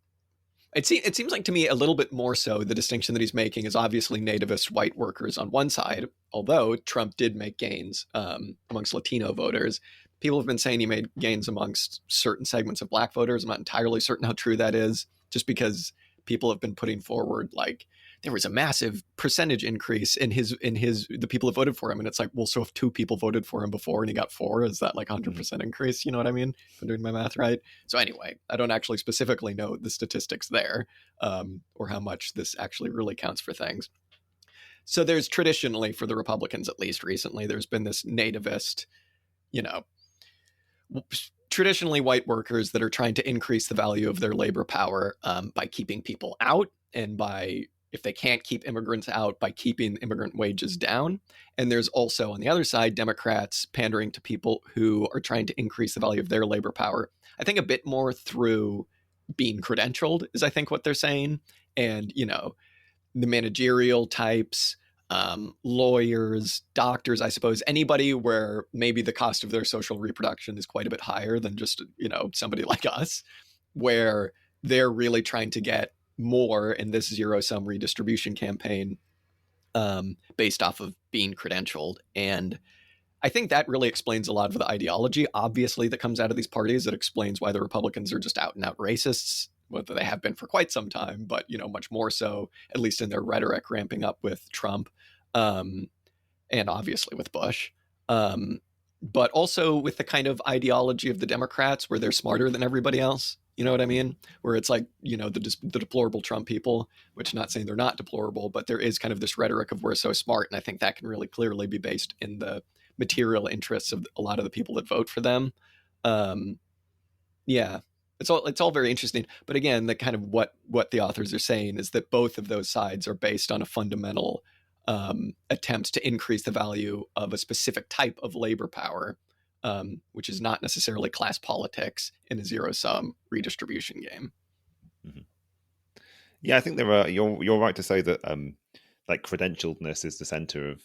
it seems like to me a little bit more so the distinction that he's making is obviously nativist white workers on one side, although Trump did make gains amongst Latino voters. People have been saying he made gains amongst certain segments of black voters. I'm not entirely certain how true that is, just because people have been putting forward like there was a massive percentage increase in the people that voted for him, and it's like, well, so if two people voted for him before and he got four, is that like 100% increase? You know what I mean? If I'm doing my math right. So anyway, I don't actually specifically know the statistics there, or how much this actually really counts for things. So there's traditionally, for the Republicans at least recently, there's been this nativist, you know, traditionally white workers that are trying to increase the value of their labor power by keeping people out, and by, if they can't keep immigrants out, by keeping immigrant wages down. And there's also, on the other side, Democrats pandering to people who are trying to increase the value of their labor power. I think a bit more through being credentialed is, I think, what they're saying. And, the managerial types, lawyers, doctors, I suppose, anybody where maybe the cost of their social reproduction is quite a bit higher than just, somebody like us, where they're really trying to get more in this zero sum redistribution campaign based off of being credentialed. And I think that really explains a lot of the ideology, obviously, that comes out of these parties. It explains why the Republicans are just out and out racists, whether they have been for quite some time, but, much more so, at least in their rhetoric, ramping up with Trump, um, and obviously with Bush. But also with the kind of ideology of the Democrats where they're smarter than everybody else. You know what I mean? Where it's like, the deplorable Trump people, which, not saying they're not deplorable, but there is kind of this rhetoric of we're so smart. And I think that can really clearly be based in the material interests of a lot of the people that vote for them. Um, yeah, it's all very interesting. But again, the kind of what the authors are saying is that both of those sides are based on a fundamental attempt to increase the value of a specific type of labor power, which is not necessarily class politics in a zero sum redistribution game. Mm-hmm. Yeah, I think there are. You're right to say that like credentialedness is the center of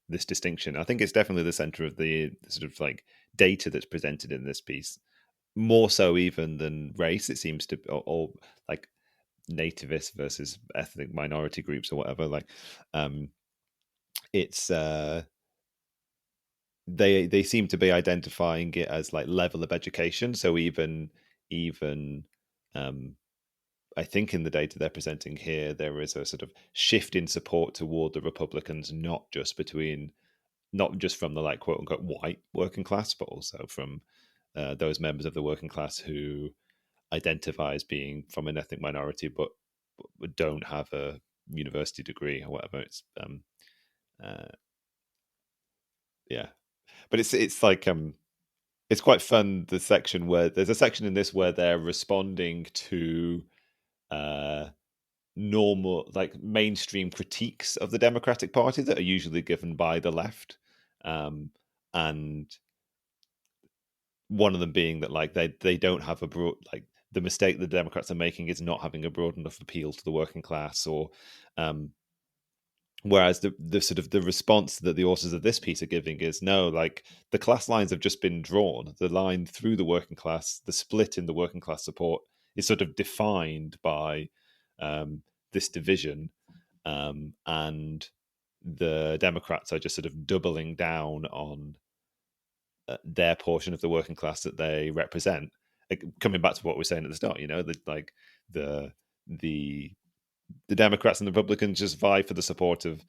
this distinction. I think it's definitely the center of the sort of like data that's presented in this piece, more so even than race. It seems to, or like nativist versus ethnic minority groups or whatever. Like, it's they seem to be identifying it as like level of education. So even I think in the data they're presenting here, there is a sort of shift in support toward the Republicans, not just from the like quote unquote white working class, but also from those members of the working class who identify as being from an ethnic minority, but don't have a university degree or whatever. It's uh, yeah, but it's like it's quite fun. The section where there's a section in this where they're responding to uh normal like mainstream critiques of the Democratic Party that are usually given by the left, and one of them being that like they don't have a broad like the mistake the Democrats are making is not having a broad enough appeal to the working class, or um, whereas the sort of the response that the authors of this piece are giving is no, like the class lines have just been drawn. The line through the working class, the split in the working class support is sort of defined by this division, and the Democrats are just sort of doubling down on their portion of the working class that they represent. Like, coming back to what we are saying at the start, like the the the Democrats and the Republicans just vie for the support of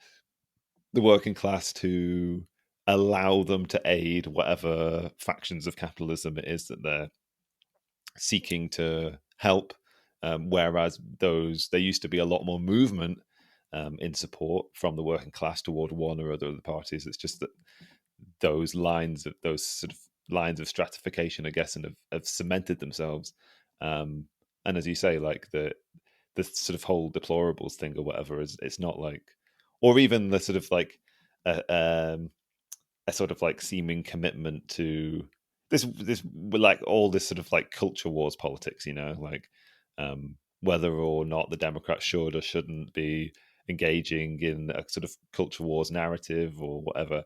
the working class to allow them to aid whatever factions of capitalism it is that they're seeking to help. Whereas there used to be a lot more movement in support from the working class toward one or other of the parties. It's just that those sort of lines of stratification, I guess, and have cemented themselves. And as you say, like the sort of whole deplorables thing or whatever is it's not like, or even the sort of like a sort of like seeming commitment to this like all this sort of like culture wars politics, like whether or not the Democrats should or shouldn't be engaging in a sort of culture wars narrative or whatever.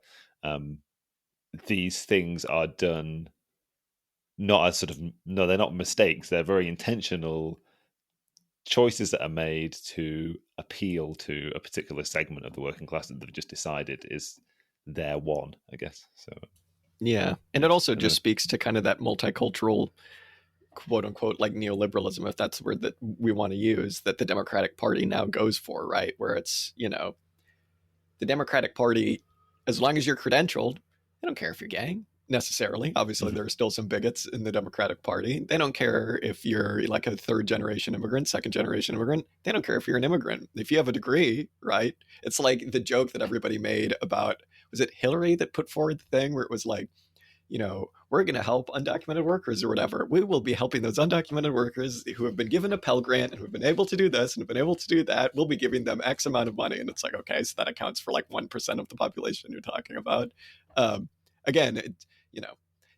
These things are done not as sort of no, they're not mistakes. They're very intentional choices that are made to appeal to a particular segment of the working class that they've just decided is their one, I guess. So Yeah. And yeah, it also I don't just know. speaks to kind of that multicultural, quote unquote, like neoliberalism, if that's the word that we want to use, that the Democratic Party now goes for, right? Where it's, the Democratic Party, as long as you're credentialed, they don't care if you're gay necessarily. Obviously, there are still some bigots in the Democratic Party. They don't care if you're like a third generation immigrant, second generation immigrant. They don't care if you're an immigrant. If you have a degree, right? It's like the joke that everybody made about, was it Hillary that put forward the thing where it was like, we're going to help undocumented workers or whatever. We will be helping those undocumented workers who have been given a Pell Grant and who have been able to do this and have been able to do that. We'll be giving them X amount of money. And it's like, okay, so that accounts for like 1% of the population you're talking about. Again,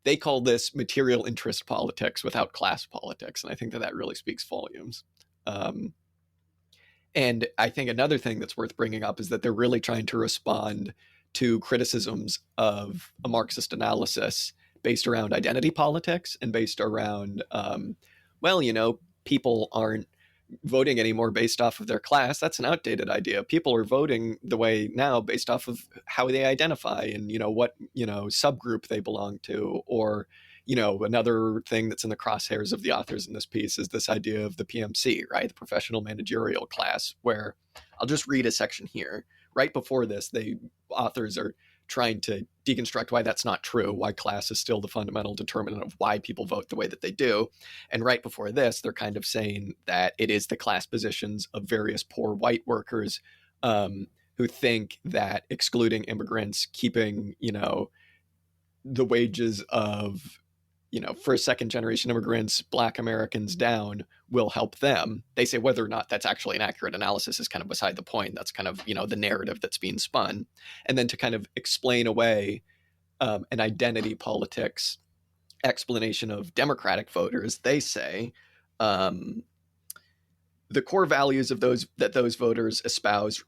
they call this material interest politics without class politics. And I think that really speaks volumes. And I think another thing that's worth bringing up is that they're really trying to respond to criticisms of a Marxist analysis based around identity politics and based around, people aren't voting anymore based off of their class. That's an outdated idea. People are voting the way now based off of how they identify and, what, subgroup they belong to, or, another thing that's in the crosshairs of the authors in this piece is this idea of the PMC, right? The professional managerial class, where I'll just read a section here. Right before this, authors are trying to deconstruct why that's not true, why class is still the fundamental determinant of why people vote the way that they do. And right before this, they're kind of saying that it is the class positions of various poor white workers who think that excluding immigrants, keeping, the wages of first, second generation immigrants, Black Americans down will help them. They say whether or not that's actually an accurate analysis is kind of beside the point. That's kind of, the narrative that's being spun. And then to kind of explain away an identity politics explanation of Democratic voters, they say the core values of those voters espouse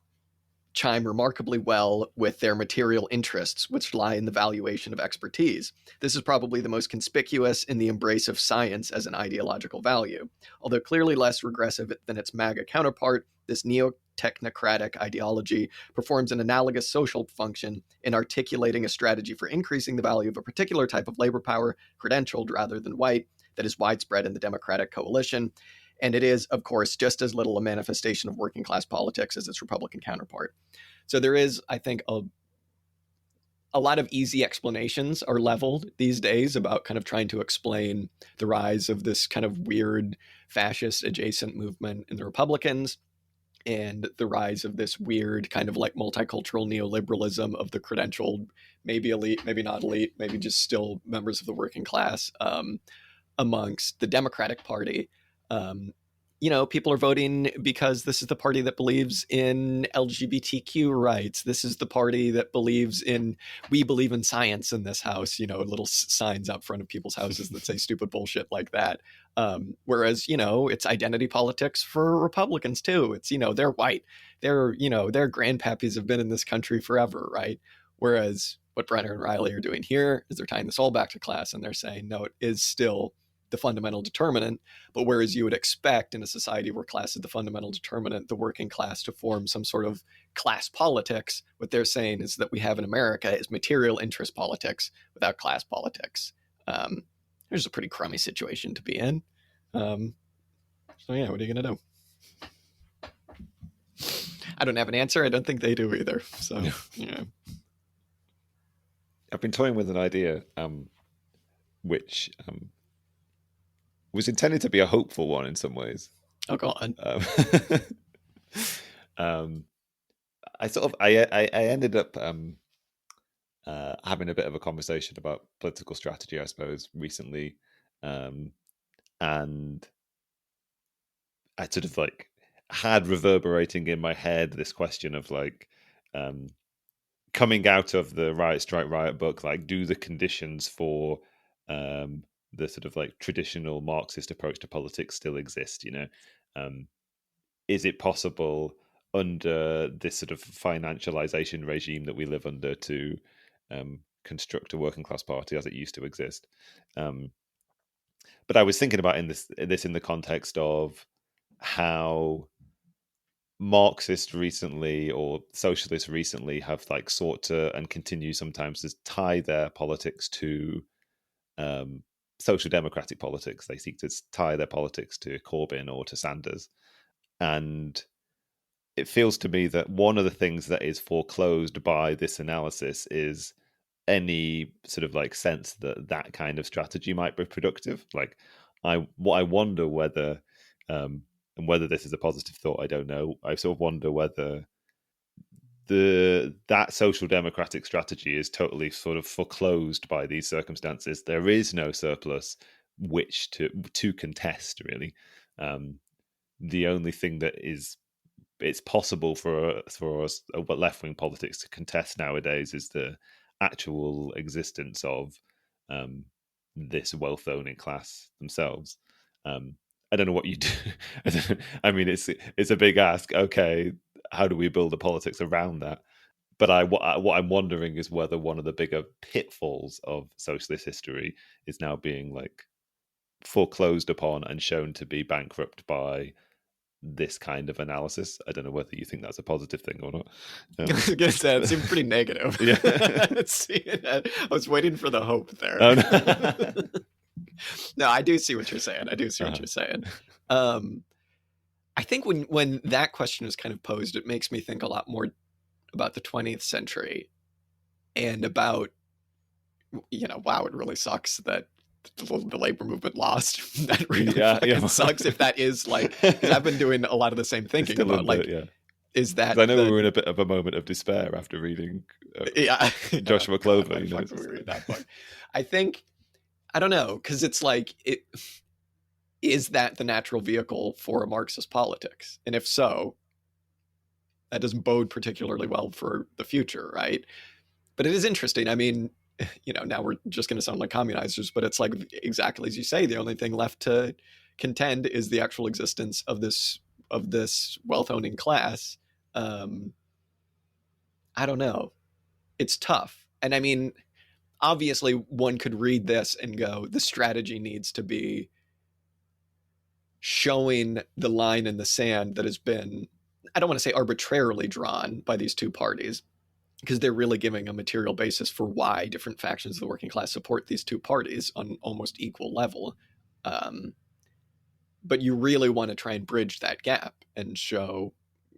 chime remarkably well with their material interests, which lie in the valuation of expertise. This is probably the most conspicuous in the embrace of science as an ideological value. Although clearly less regressive than its MAGA counterpart, this technocratic ideology performs an analogous social function in articulating a strategy for increasing the value of a particular type of labor power, credentialed rather than white, that is widespread in the Democratic coalition. And it is, of course, just as little a manifestation of working class politics as its Republican counterpart. So there is, I think, a lot of easy explanations are leveled these days about kind of trying to explain the rise of this kind of weird fascist adjacent movement in the Republicans and the rise of this weird kind of like multicultural neoliberalism of the credentialed, maybe elite, maybe not elite, maybe just still members of the working class amongst the Democratic Party. People are voting because this is the party that believes in LGBTQ rights. This is the party that believes in, we believe in science in this house, little signs out front of people's houses that say stupid bullshit like that. Whereas, it's identity politics for Republicans too. It's, they're white. Their grandpappies have been in this country forever, right? Whereas what Brenner and Riley are doing here is they're tying this all back to class, and they're saying, no, it is still the fundamental determinant. But whereas you would expect in a society where class is the fundamental determinant, the working class to form some sort of class politics, what they're saying is that we have in America is material interest politics without class politics. There's a pretty crummy situation to be in. So yeah, what are you going to do? I don't have an answer. I don't think they do either. So, yeah. I've been toying with an idea which was intended to be a hopeful one in some ways. Oh, go on. I ended up having a bit of a conversation about political strategy, I suppose, recently, and I sort of like had reverberating in my head this question of like coming out of the Riot Strike Riot book, like, do the conditions for the sort of like traditional Marxist approach to politics still exist? Is it possible under this sort of financialization regime that we live under to construct a working class party as it used to exist? But I was thinking about this in the context of how Marxists recently or socialists recently have like sought to and continue sometimes to tie their politics to social democratic politics. They seek to tie their politics to Corbyn or to Sanders. And it feels to me that one of the things that is foreclosed by this analysis is any sort of like sense that that kind of strategy might be productive. Like, I wonder whether, and whether this is a positive thought, I don't know. I sort of wonder whether that social democratic strategy is totally sort of foreclosed by these circumstances. There is no surplus which to contest, really. The only thing that it's possible for us left-wing politics to contest nowadays is the actual existence of this wealth-owning class themselves. I don't know what you do. I mean, it's a big ask. Okay, how do we build a politics around that? But what I'm wondering is whether one of the bigger pitfalls of socialist history is now being like foreclosed upon and shown to be bankrupt by this kind of analysis. I don't know whether you think that's a positive thing or not. I was going to say, it seemed pretty negative. Yeah. I was waiting for the hope there. Oh, no. No, I do see what you're saying. What you're saying. I think when that question is kind of posed, it makes me think a lot more about the 20th century and about, wow, it really sucks that the labor movement lost. That really sucks if that is like, because I've been doing a lot of the same thinking about like, is that I know we were in a bit of a moment of despair after reading Joshua Clover. Read that book. I think, I don't know, because it's like, is that the natural vehicle for a Marxist politics? And if so, that doesn't bode particularly well for the future, right? But it is interesting. I mean, now we're just going to sound like communizers, but it's like exactly as you say, the only thing left to contend is the actual existence of this wealth-owning class. I don't know. It's tough. And I mean, obviously one could read this and go, the strategy needs to be showing the line in the sand that has been, I don't want to say arbitrarily drawn by these two parties, because they're really giving a material basis for why different factions of the working class support these two parties on almost equal level. Um, but you really want to try and bridge that gap and show,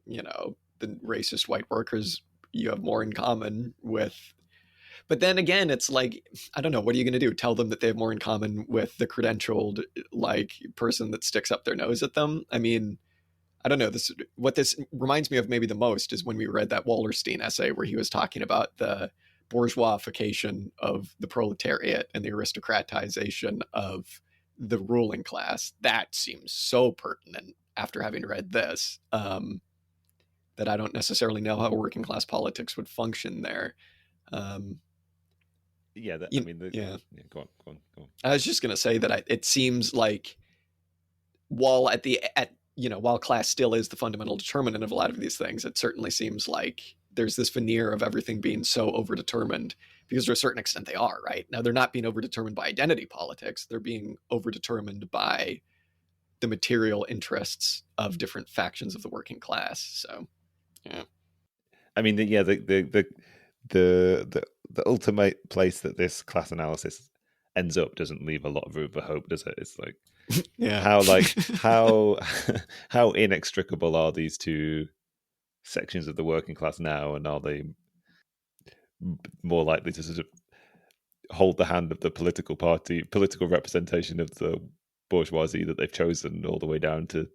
the racist white workers you have more in common with. But then again, it's like, I don't know, what are you going to do? Tell them that they have more in common with the credentialed, like, person that sticks up their nose at them? I mean, I don't know. What this reminds me of maybe the most is when we read that Wallerstein essay where he was talking about the bourgeoisification of the proletariat and the aristocratization of the ruling class. That seems so pertinent after having read this, that I don't necessarily know how working class politics would function there. Um, yeah. Go on, go on, go on. I was just going to say that it seems like while while class still is the fundamental determinant of a lot of these things, it certainly seems like there's this veneer of everything being so overdetermined, because to a certain extent they are, right? Now, they're not being overdetermined by identity politics. They're being overdetermined by the material interests of different factions of the working class. So, yeah. I mean, the ultimate place that this class analysis ends up doesn't leave a lot of room for hope, does it? It's like, Yeah. how inextricable are these two sections of the working class now, and are they more likely to sort of hold the hand of the political representation of the bourgeoisie that they've chosen, all the way down to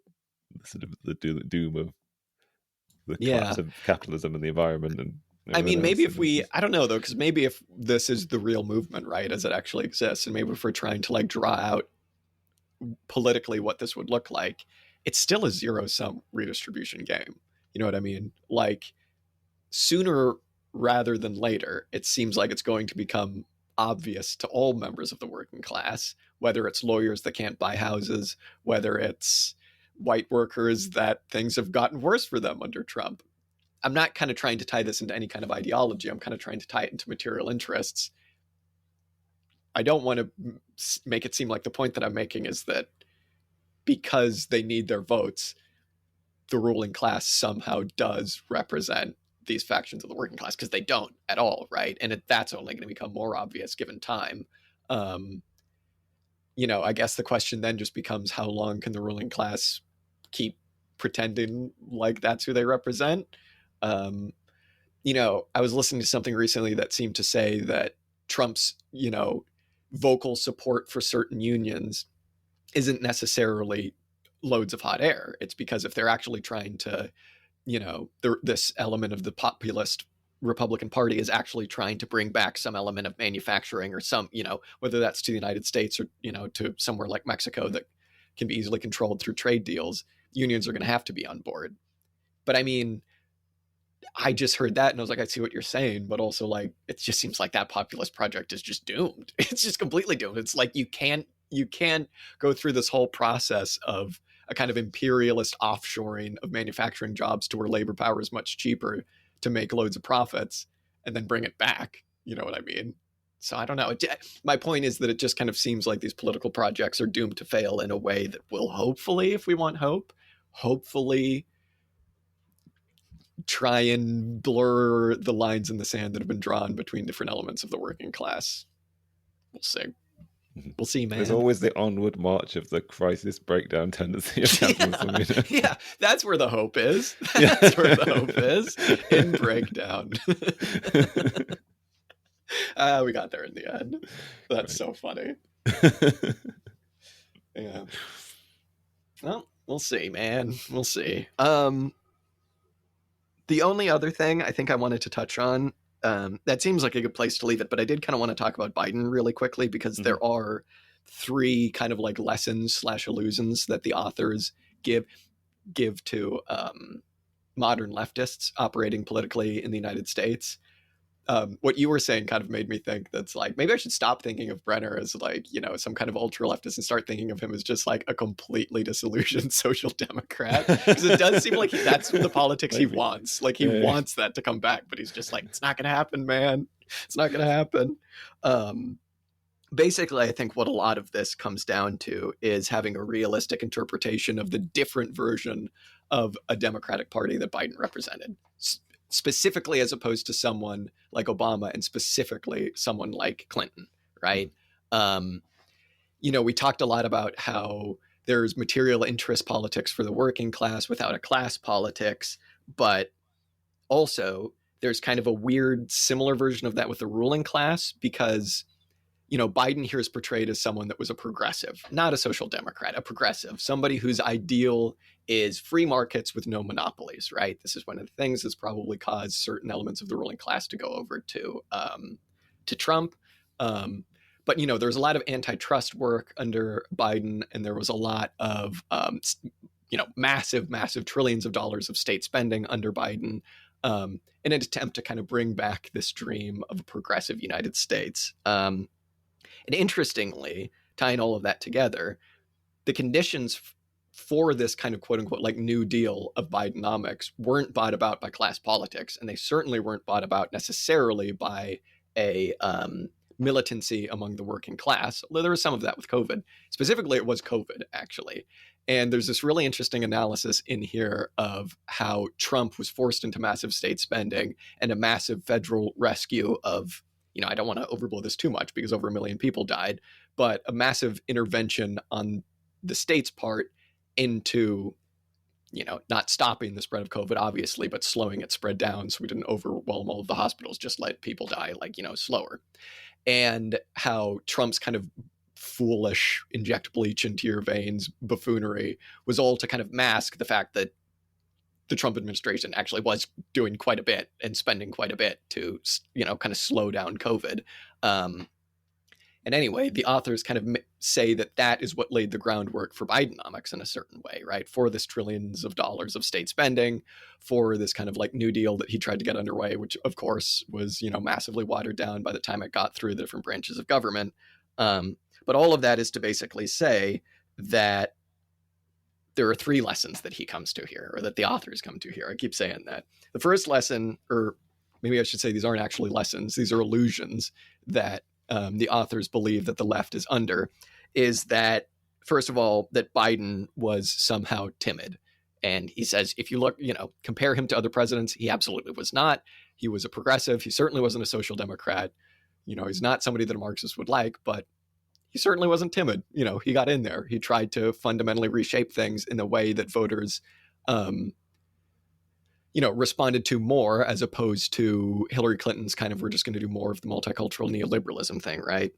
sort of the doom of the collapse of capitalism and the environment? And I mean, maybe I don't know though, because maybe if this is the real movement, right, as it actually exists, and maybe if we're trying to like draw out politically what this would look like, it's still a zero-sum redistribution game. You know what I mean? Like, sooner rather than later, it seems like it's going to become obvious to all members of the working class, whether it's lawyers that can't buy houses, whether it's white workers that things have gotten worse for them under Trump. I'm not kind of trying to tie this into any kind of ideology. I'm kind of trying to tie it into material interests. I don't want to make it seem like the point that I'm making is that because they need their votes, the ruling class somehow does represent these factions of the working class, because they don't at all, right? And that's only going to become more obvious given time. I guess the question then just becomes, how long can the ruling class keep pretending like that's who they represent? I was listening to something recently that seemed to say that Trump's, vocal support for certain unions isn't necessarily loads of hot air. It's because if they're actually trying to, this element of the populist Republican Party is actually trying to bring back some element of manufacturing, or some, whether that's to the United States or, to somewhere like Mexico that can be easily controlled through trade deals, unions are going to have to be on board. But I mean, I just heard that and I was like, I see what you're saying, but also like, it just seems like that populist project is just doomed. It's just completely doomed. It's like, you can't go through this whole process of a kind of imperialist offshoring of manufacturing jobs to where labor power is much cheaper to make loads of profits and then bring it back. You know what I mean? So I don't know. My point is that it just kind of seems like these political projects are doomed to fail in a way that will hopefully, if we want hope, hopefully try and blur the lines in the sand that have been drawn between different elements of the working class. We'll see. We'll see, man. There's always the onward march of the crisis breakdown tendency of capitalism. Yeah, that's where the hope is. That's where the hope is, in breakdown. We got there in the end. That's so funny. Yeah. Well, we'll see, man. We'll see. The only other thing I think I wanted to touch on, that seems like a good place to leave it, but I did kind of want to talk about Biden really quickly, because there are three kind of like lessons / illusions that the authors give to modern leftists operating politically in the United States. What you were saying kind of made me think that's like, maybe I should stop thinking of Brenner as like, some kind of ultra leftist and start thinking of him as just like a completely disillusioned social democrat. Because it does seem like that's the politics he wants. Like he wants that to come back, but he's just like, it's not going to happen, man. It's not going to happen. Basically, I think what a lot of this comes down to is having a realistic interpretation of the different version of a Democratic Party that Biden represented, specifically as opposed to someone like Obama and specifically someone like Clinton, right? We talked a lot about how there's material interest politics for the working class without a class politics, but also there's kind of a weird similar version of that with the ruling class because Biden here is portrayed as someone that was a progressive, not a social democrat, a progressive, somebody whose ideal is free markets with no monopolies, right? This is one of the things that's probably caused certain elements of the ruling class to go over to Trump. But there was a lot of antitrust work under Biden, and there was a lot of massive trillions of dollars of state spending under Biden, in an attempt to kind of bring back this dream of a progressive United States. And interestingly, tying all of that together, the conditions for this kind of quote unquote like New Deal of Bidenomics weren't brought about by class politics, and they certainly weren't brought about necessarily by a militancy among the working class, although there was some of that with COVID. Specifically, it was COVID, actually. And there's this really interesting analysis in here of how Trump was forced into massive state spending and a massive federal rescue of, I don't want to overblow this too much because over 1 million people died, but a massive intervention on the state's part into, not stopping the spread of COVID, obviously, but slowing its spread down so we didn't overwhelm all of the hospitals, just let people die, slower. And how Trump's kind of foolish inject bleach into your veins buffoonery was all to kind of mask the fact that the Trump administration actually was doing quite a bit and spending quite a bit to, kind of slow down COVID. And anyway, the authors kind of say that is what laid the groundwork for Bidenomics in a certain way, right? For this trillions of dollars of state spending, for this kind of like New Deal that he tried to get underway, which of course was, massively watered down by the time it got through the different branches of government. But all of that is to basically say that there are 3 lessons that he comes to here, or that the authors come to here. I keep saying that. The first lesson, or maybe I should say these aren't actually lessons, these are illusions that the authors believe that the left is under, is that, first of all, that Biden was somehow timid. And he says, if you look, compare him to other presidents, he absolutely was not. He was a progressive. He certainly wasn't a social democrat. He's not somebody that a Marxist would like, but he certainly wasn't timid. He got in there. He tried to fundamentally reshape things in a way that voters, responded to more, as opposed to Hillary Clinton's kind of, we're just going to do more of the multicultural neoliberalism thing, right?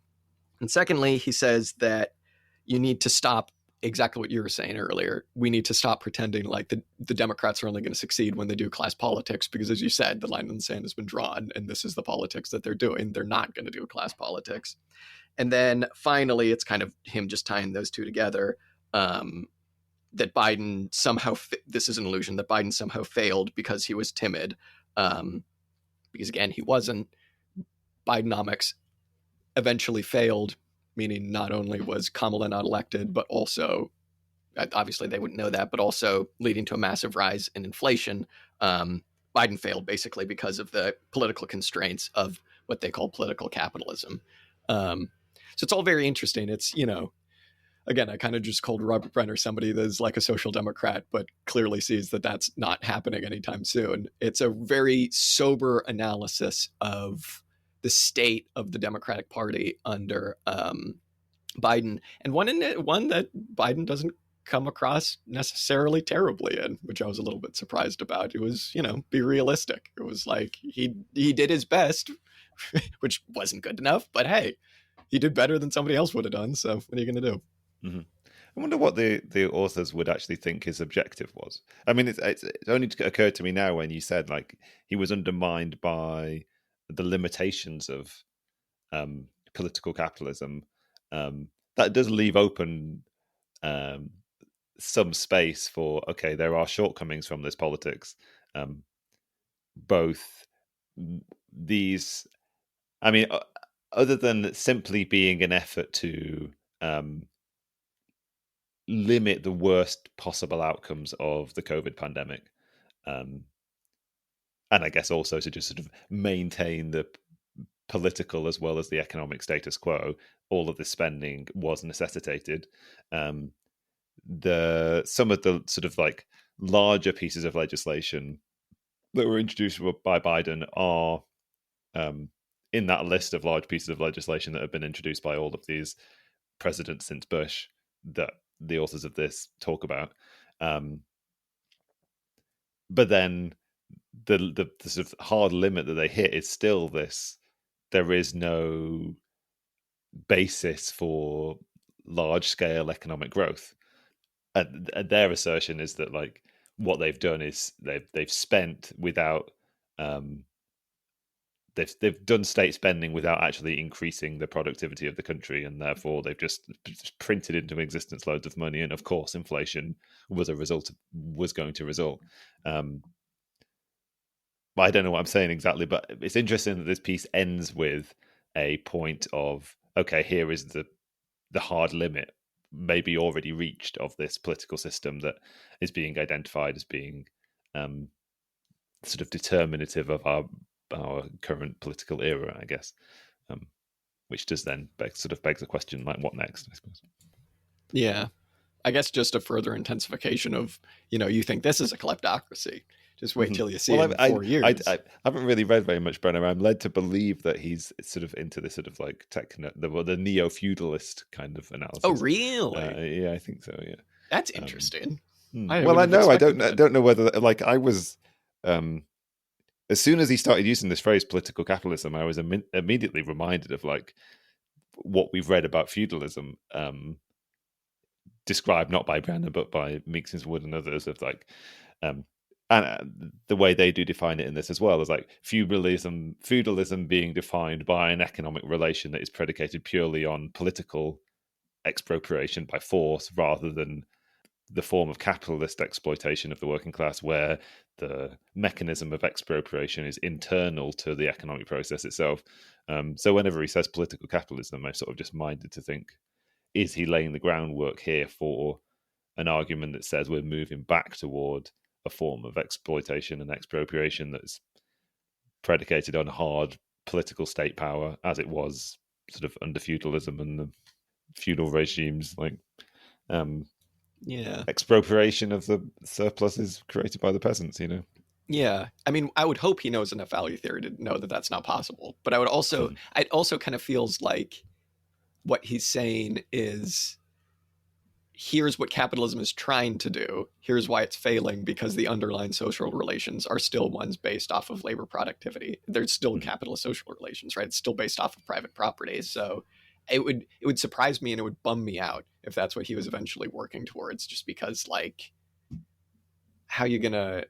And secondly, he says that you need to stop exactly what you were saying earlier. We need to stop pretending like the Democrats are only going to succeed when they do class politics, because as you said, the line in the sand has been drawn, and this is the politics that they're doing. They're not going to do class politics. And then finally, it's kind of him just tying those two together, that Biden somehow, this is an illusion, that Biden somehow failed because he was timid. Because again, he wasn't. Bidenomics eventually failed, meaning not only was Kamala not elected, but also, obviously they wouldn't know that, but also leading to a massive rise in inflation. Biden failed basically because of the political constraints of what they call political capitalism. So it's all very interesting. It's, again, I kind of just called Robert Brenner somebody that's like a social democrat, but clearly sees that that's not happening anytime soon. It's a very sober analysis of the state of the Democratic Party under Biden, and one that Biden doesn't come across necessarily terribly in, which I was a little bit surprised about. It was, be realistic. It was like he did his best, which wasn't good enough, but hey, he did better than somebody else would have done. So what are you going to do? Mm-hmm. I wonder what the authors would actually think his objective was. I mean, it's only occurred to me now when you said like he was undermined by the limitations of political capitalism. That does leave open some space for, okay, there are shortcomings from this politics. Both these, I mean, other than simply being an effort to limit the worst possible outcomes of the COVID pandemic. And I guess also to just sort of maintain the political as well as the economic status quo, all of this spending was necessitated. Some of the sort of like larger pieces of legislation that were introduced by Biden are in that list of large pieces of legislation that have been introduced by all of these presidents since Bush that the authors of this talk about. But then the sort of hard limit that they hit is still this: there is no basis for large scale economic growth. And their assertion is that like what they've done is they've spent without they've done state spending without actually increasing the productivity of the country, and therefore they've just printed into existence loads of money, and of course inflation was going to result. I don't know what I'm saying exactly, but it's interesting that this piece ends with a point of, okay, here is the hard limit maybe already reached of this political system that is being identified as being sort of determinative of our current political era, I guess, which does then begs the question, like, what next, I suppose. Yeah. I guess just a further intensification of, you think this is a kleptocracy. Just wait till you see it in 4 years. I haven't really read very much Brenner. I'm led to believe that he's sort of into this sort of like the neo-feudalist kind of analysis. Oh, really? Yeah, I think so. Yeah, that's interesting. I don't know whether like I was. As soon as he started using this phrase "political capitalism," I was immediately reminded of like what we've read about feudalism, described not by Brenner but by Meeks Wood and others, of like. And the way they do define it in this as well is like feudalism being defined by an economic relation that is predicated purely on political expropriation by force, rather than the form of capitalist exploitation of the working class, where the mechanism of expropriation is internal to the economic process itself. So whenever he says political capitalism, I sort of just minded to think, is he laying the groundwork here for an argument that says we're moving back toward a form of exploitation and expropriation that's predicated on hard political state power, as it was sort of under feudalism and the feudal regimes, like expropriation of the surpluses created by the peasants, Yeah, I mean, I would hope he knows enough value theory to know that that's not possible. But it also kind of feels like what he's saying is, here's what capitalism is trying to do. Here's why it's failing, because the underlying social relations are still ones based off of labor productivity. There's still capitalist social relations, right? It's still based off of private property. So it would surprise me and it would bum me out if that's what he was eventually working towards, just because like, how you gonna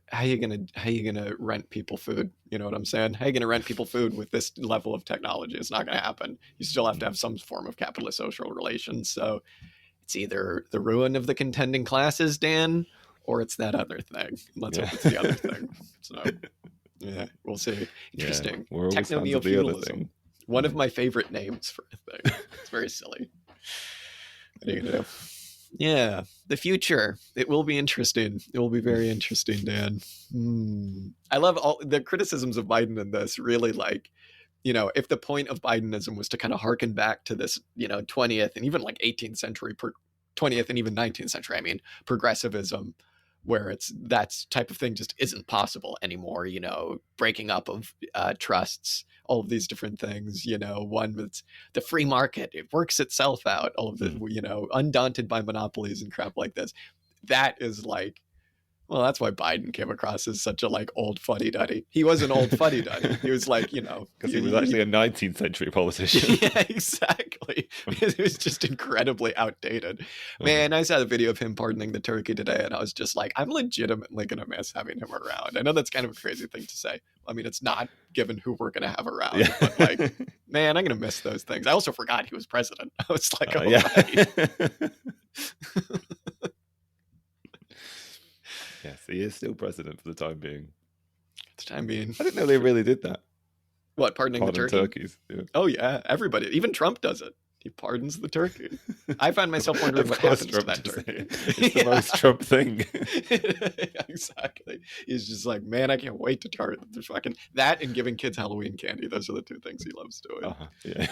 rent people food? You know what I'm saying? How you gonna rent people food with this level of technology? It's not gonna happen. You still have to have some form of capitalist social relations. So it's either the ruin of the contending classes, Dan, or it's that other thing. Let's hope it's the other thing. So, yeah, we'll see. Interesting. Yeah, Techno neo-feudalism. One of my favorite names for a thing. It's very silly. What are you gonna do? Yeah, the future. It will be interesting. It will be very interesting, Dan. I love all the criticisms of Biden in this. Really, like, if the point of Bidenism was to kind of harken back to this, 20th and even like 18th century, 20th and even 19th century, I mean, progressivism, where it's that type of thing just isn't possible anymore, breaking up of trusts, all of these different things, one that's the free market, it works itself out, all of the, undaunted by monopolies and crap like this. That is like, well, that's why Biden came across as such a like old fuddy-duddy. He was an old fuddy-duddy. He was like, because he was actually a 19th century politician. Yeah, exactly. It was just incredibly outdated. Man, I saw the video of him pardoning the turkey today, and I was just like, I'm legitimately going to miss having him around. I know that's kind of a crazy thing to say. I mean, it's not, given who we're going to have around. Yeah. But like, man, I'm going to miss those things. I also forgot he was president. I was like, oh, yeah. Right. Yes, he is still president for the time being. I didn't know they really did that. What, pardoning the turkeys? Yeah. Oh yeah, everybody. Even Trump does it. He pardons the turkey. I find myself wondering what happens to that turkey. It's the most Trump thing. Exactly. He's just like, man, I can't wait to target the fucking that and giving kids Halloween candy. Those are the two things he loves doing. Yeah.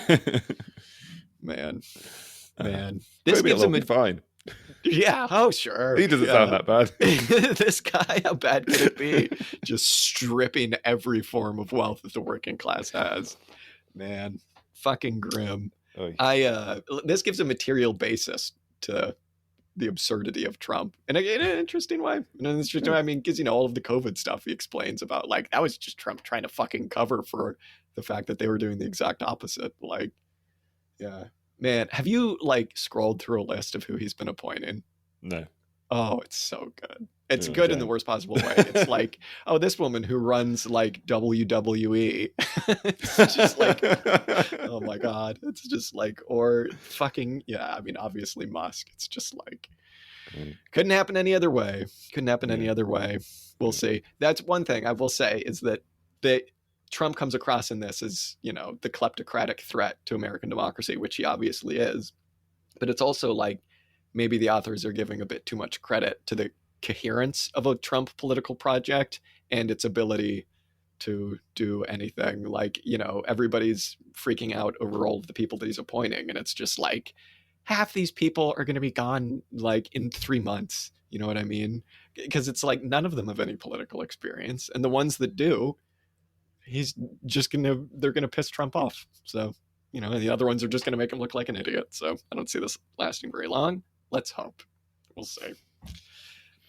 Man. This gives him fine. Yeah. Oh, sure. He doesn't sound that bad. This guy, how bad could it be? Just stripping every form of wealth that the working class has. Man, fucking grim. Oy. This gives a material basis to the absurdity of Trump in an interesting way. I mean, because, all of the COVID stuff he explains about, like, that was just Trump trying to fucking cover for the fact that they were doing the exact opposite. Like, yeah. Man, have you, like, scrolled through a list of who he's been appointing? No. Oh, it's so good. It's good in the worst possible way. It's like, oh, this woman who runs, like, WWE. It's just like, oh my God. It's just like, or fucking, yeah, I mean, obviously Musk. It's just like, couldn't happen any other way. Couldn't happen any other way. We'll see. That's one thing I will say is that Trump comes across in this as, the kleptocratic threat to American democracy, which he obviously is. But it's also like, maybe the authors are giving a bit too much credit to the coherence of a Trump political project and its ability to do anything. Like, everybody's freaking out over all of the people that he's appointing. And it's just like, half these people are going to be gone, like, in 3 months. You know what I mean? Because it's like, none of them have any political experience. And the ones that do, they're going to piss Trump off. So, and the other ones are just going to make him look like an idiot. So I don't see this lasting very long. Let's hope. We'll see.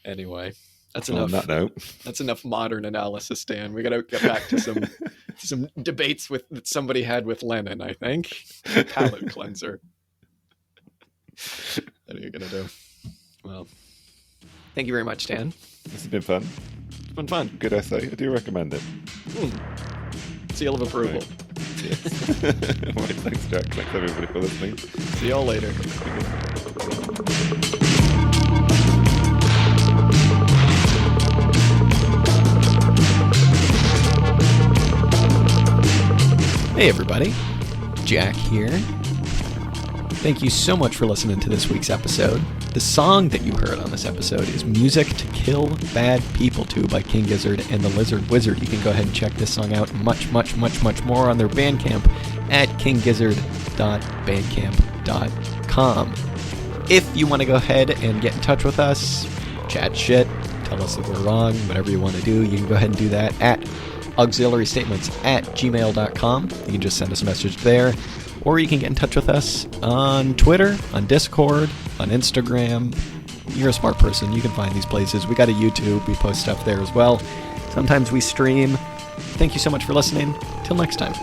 Anyway, that's enough. On that note, that's enough modern analysis, Dan. We got to get back to some debates that somebody had with Lenin, I think. Palate cleanser. What are you going to do? Well, thank you very much, Dan. This has been fun. It's been fun. Good essay. I do recommend it. Seal of approval. Right. Yes. Right, thanks, Jack. Thanks, everybody, for listening. See y'all later. Hey, everybody. Jack here. Thank you so much for listening to this week's episode. The song that you heard on this episode is Music to Kill Bad People To by King Gizzard and the Lizard Wizard. You can go ahead and check this song out and much, much, much, much more on their Bandcamp at kinggizzard.bandcamp.com. If you want to go ahead and get in touch with us, chat shit, tell us that we're wrong, whatever you want to do, you can go ahead and do that at auxiliarystatements@gmail.com. You can just send us a message there. Or you can get in touch with us on Twitter, on Discord, on Instagram. You're a smart person. You can find these places. We got a YouTube. We post stuff there as well. Sometimes we stream. Thank you so much for listening. Till next time.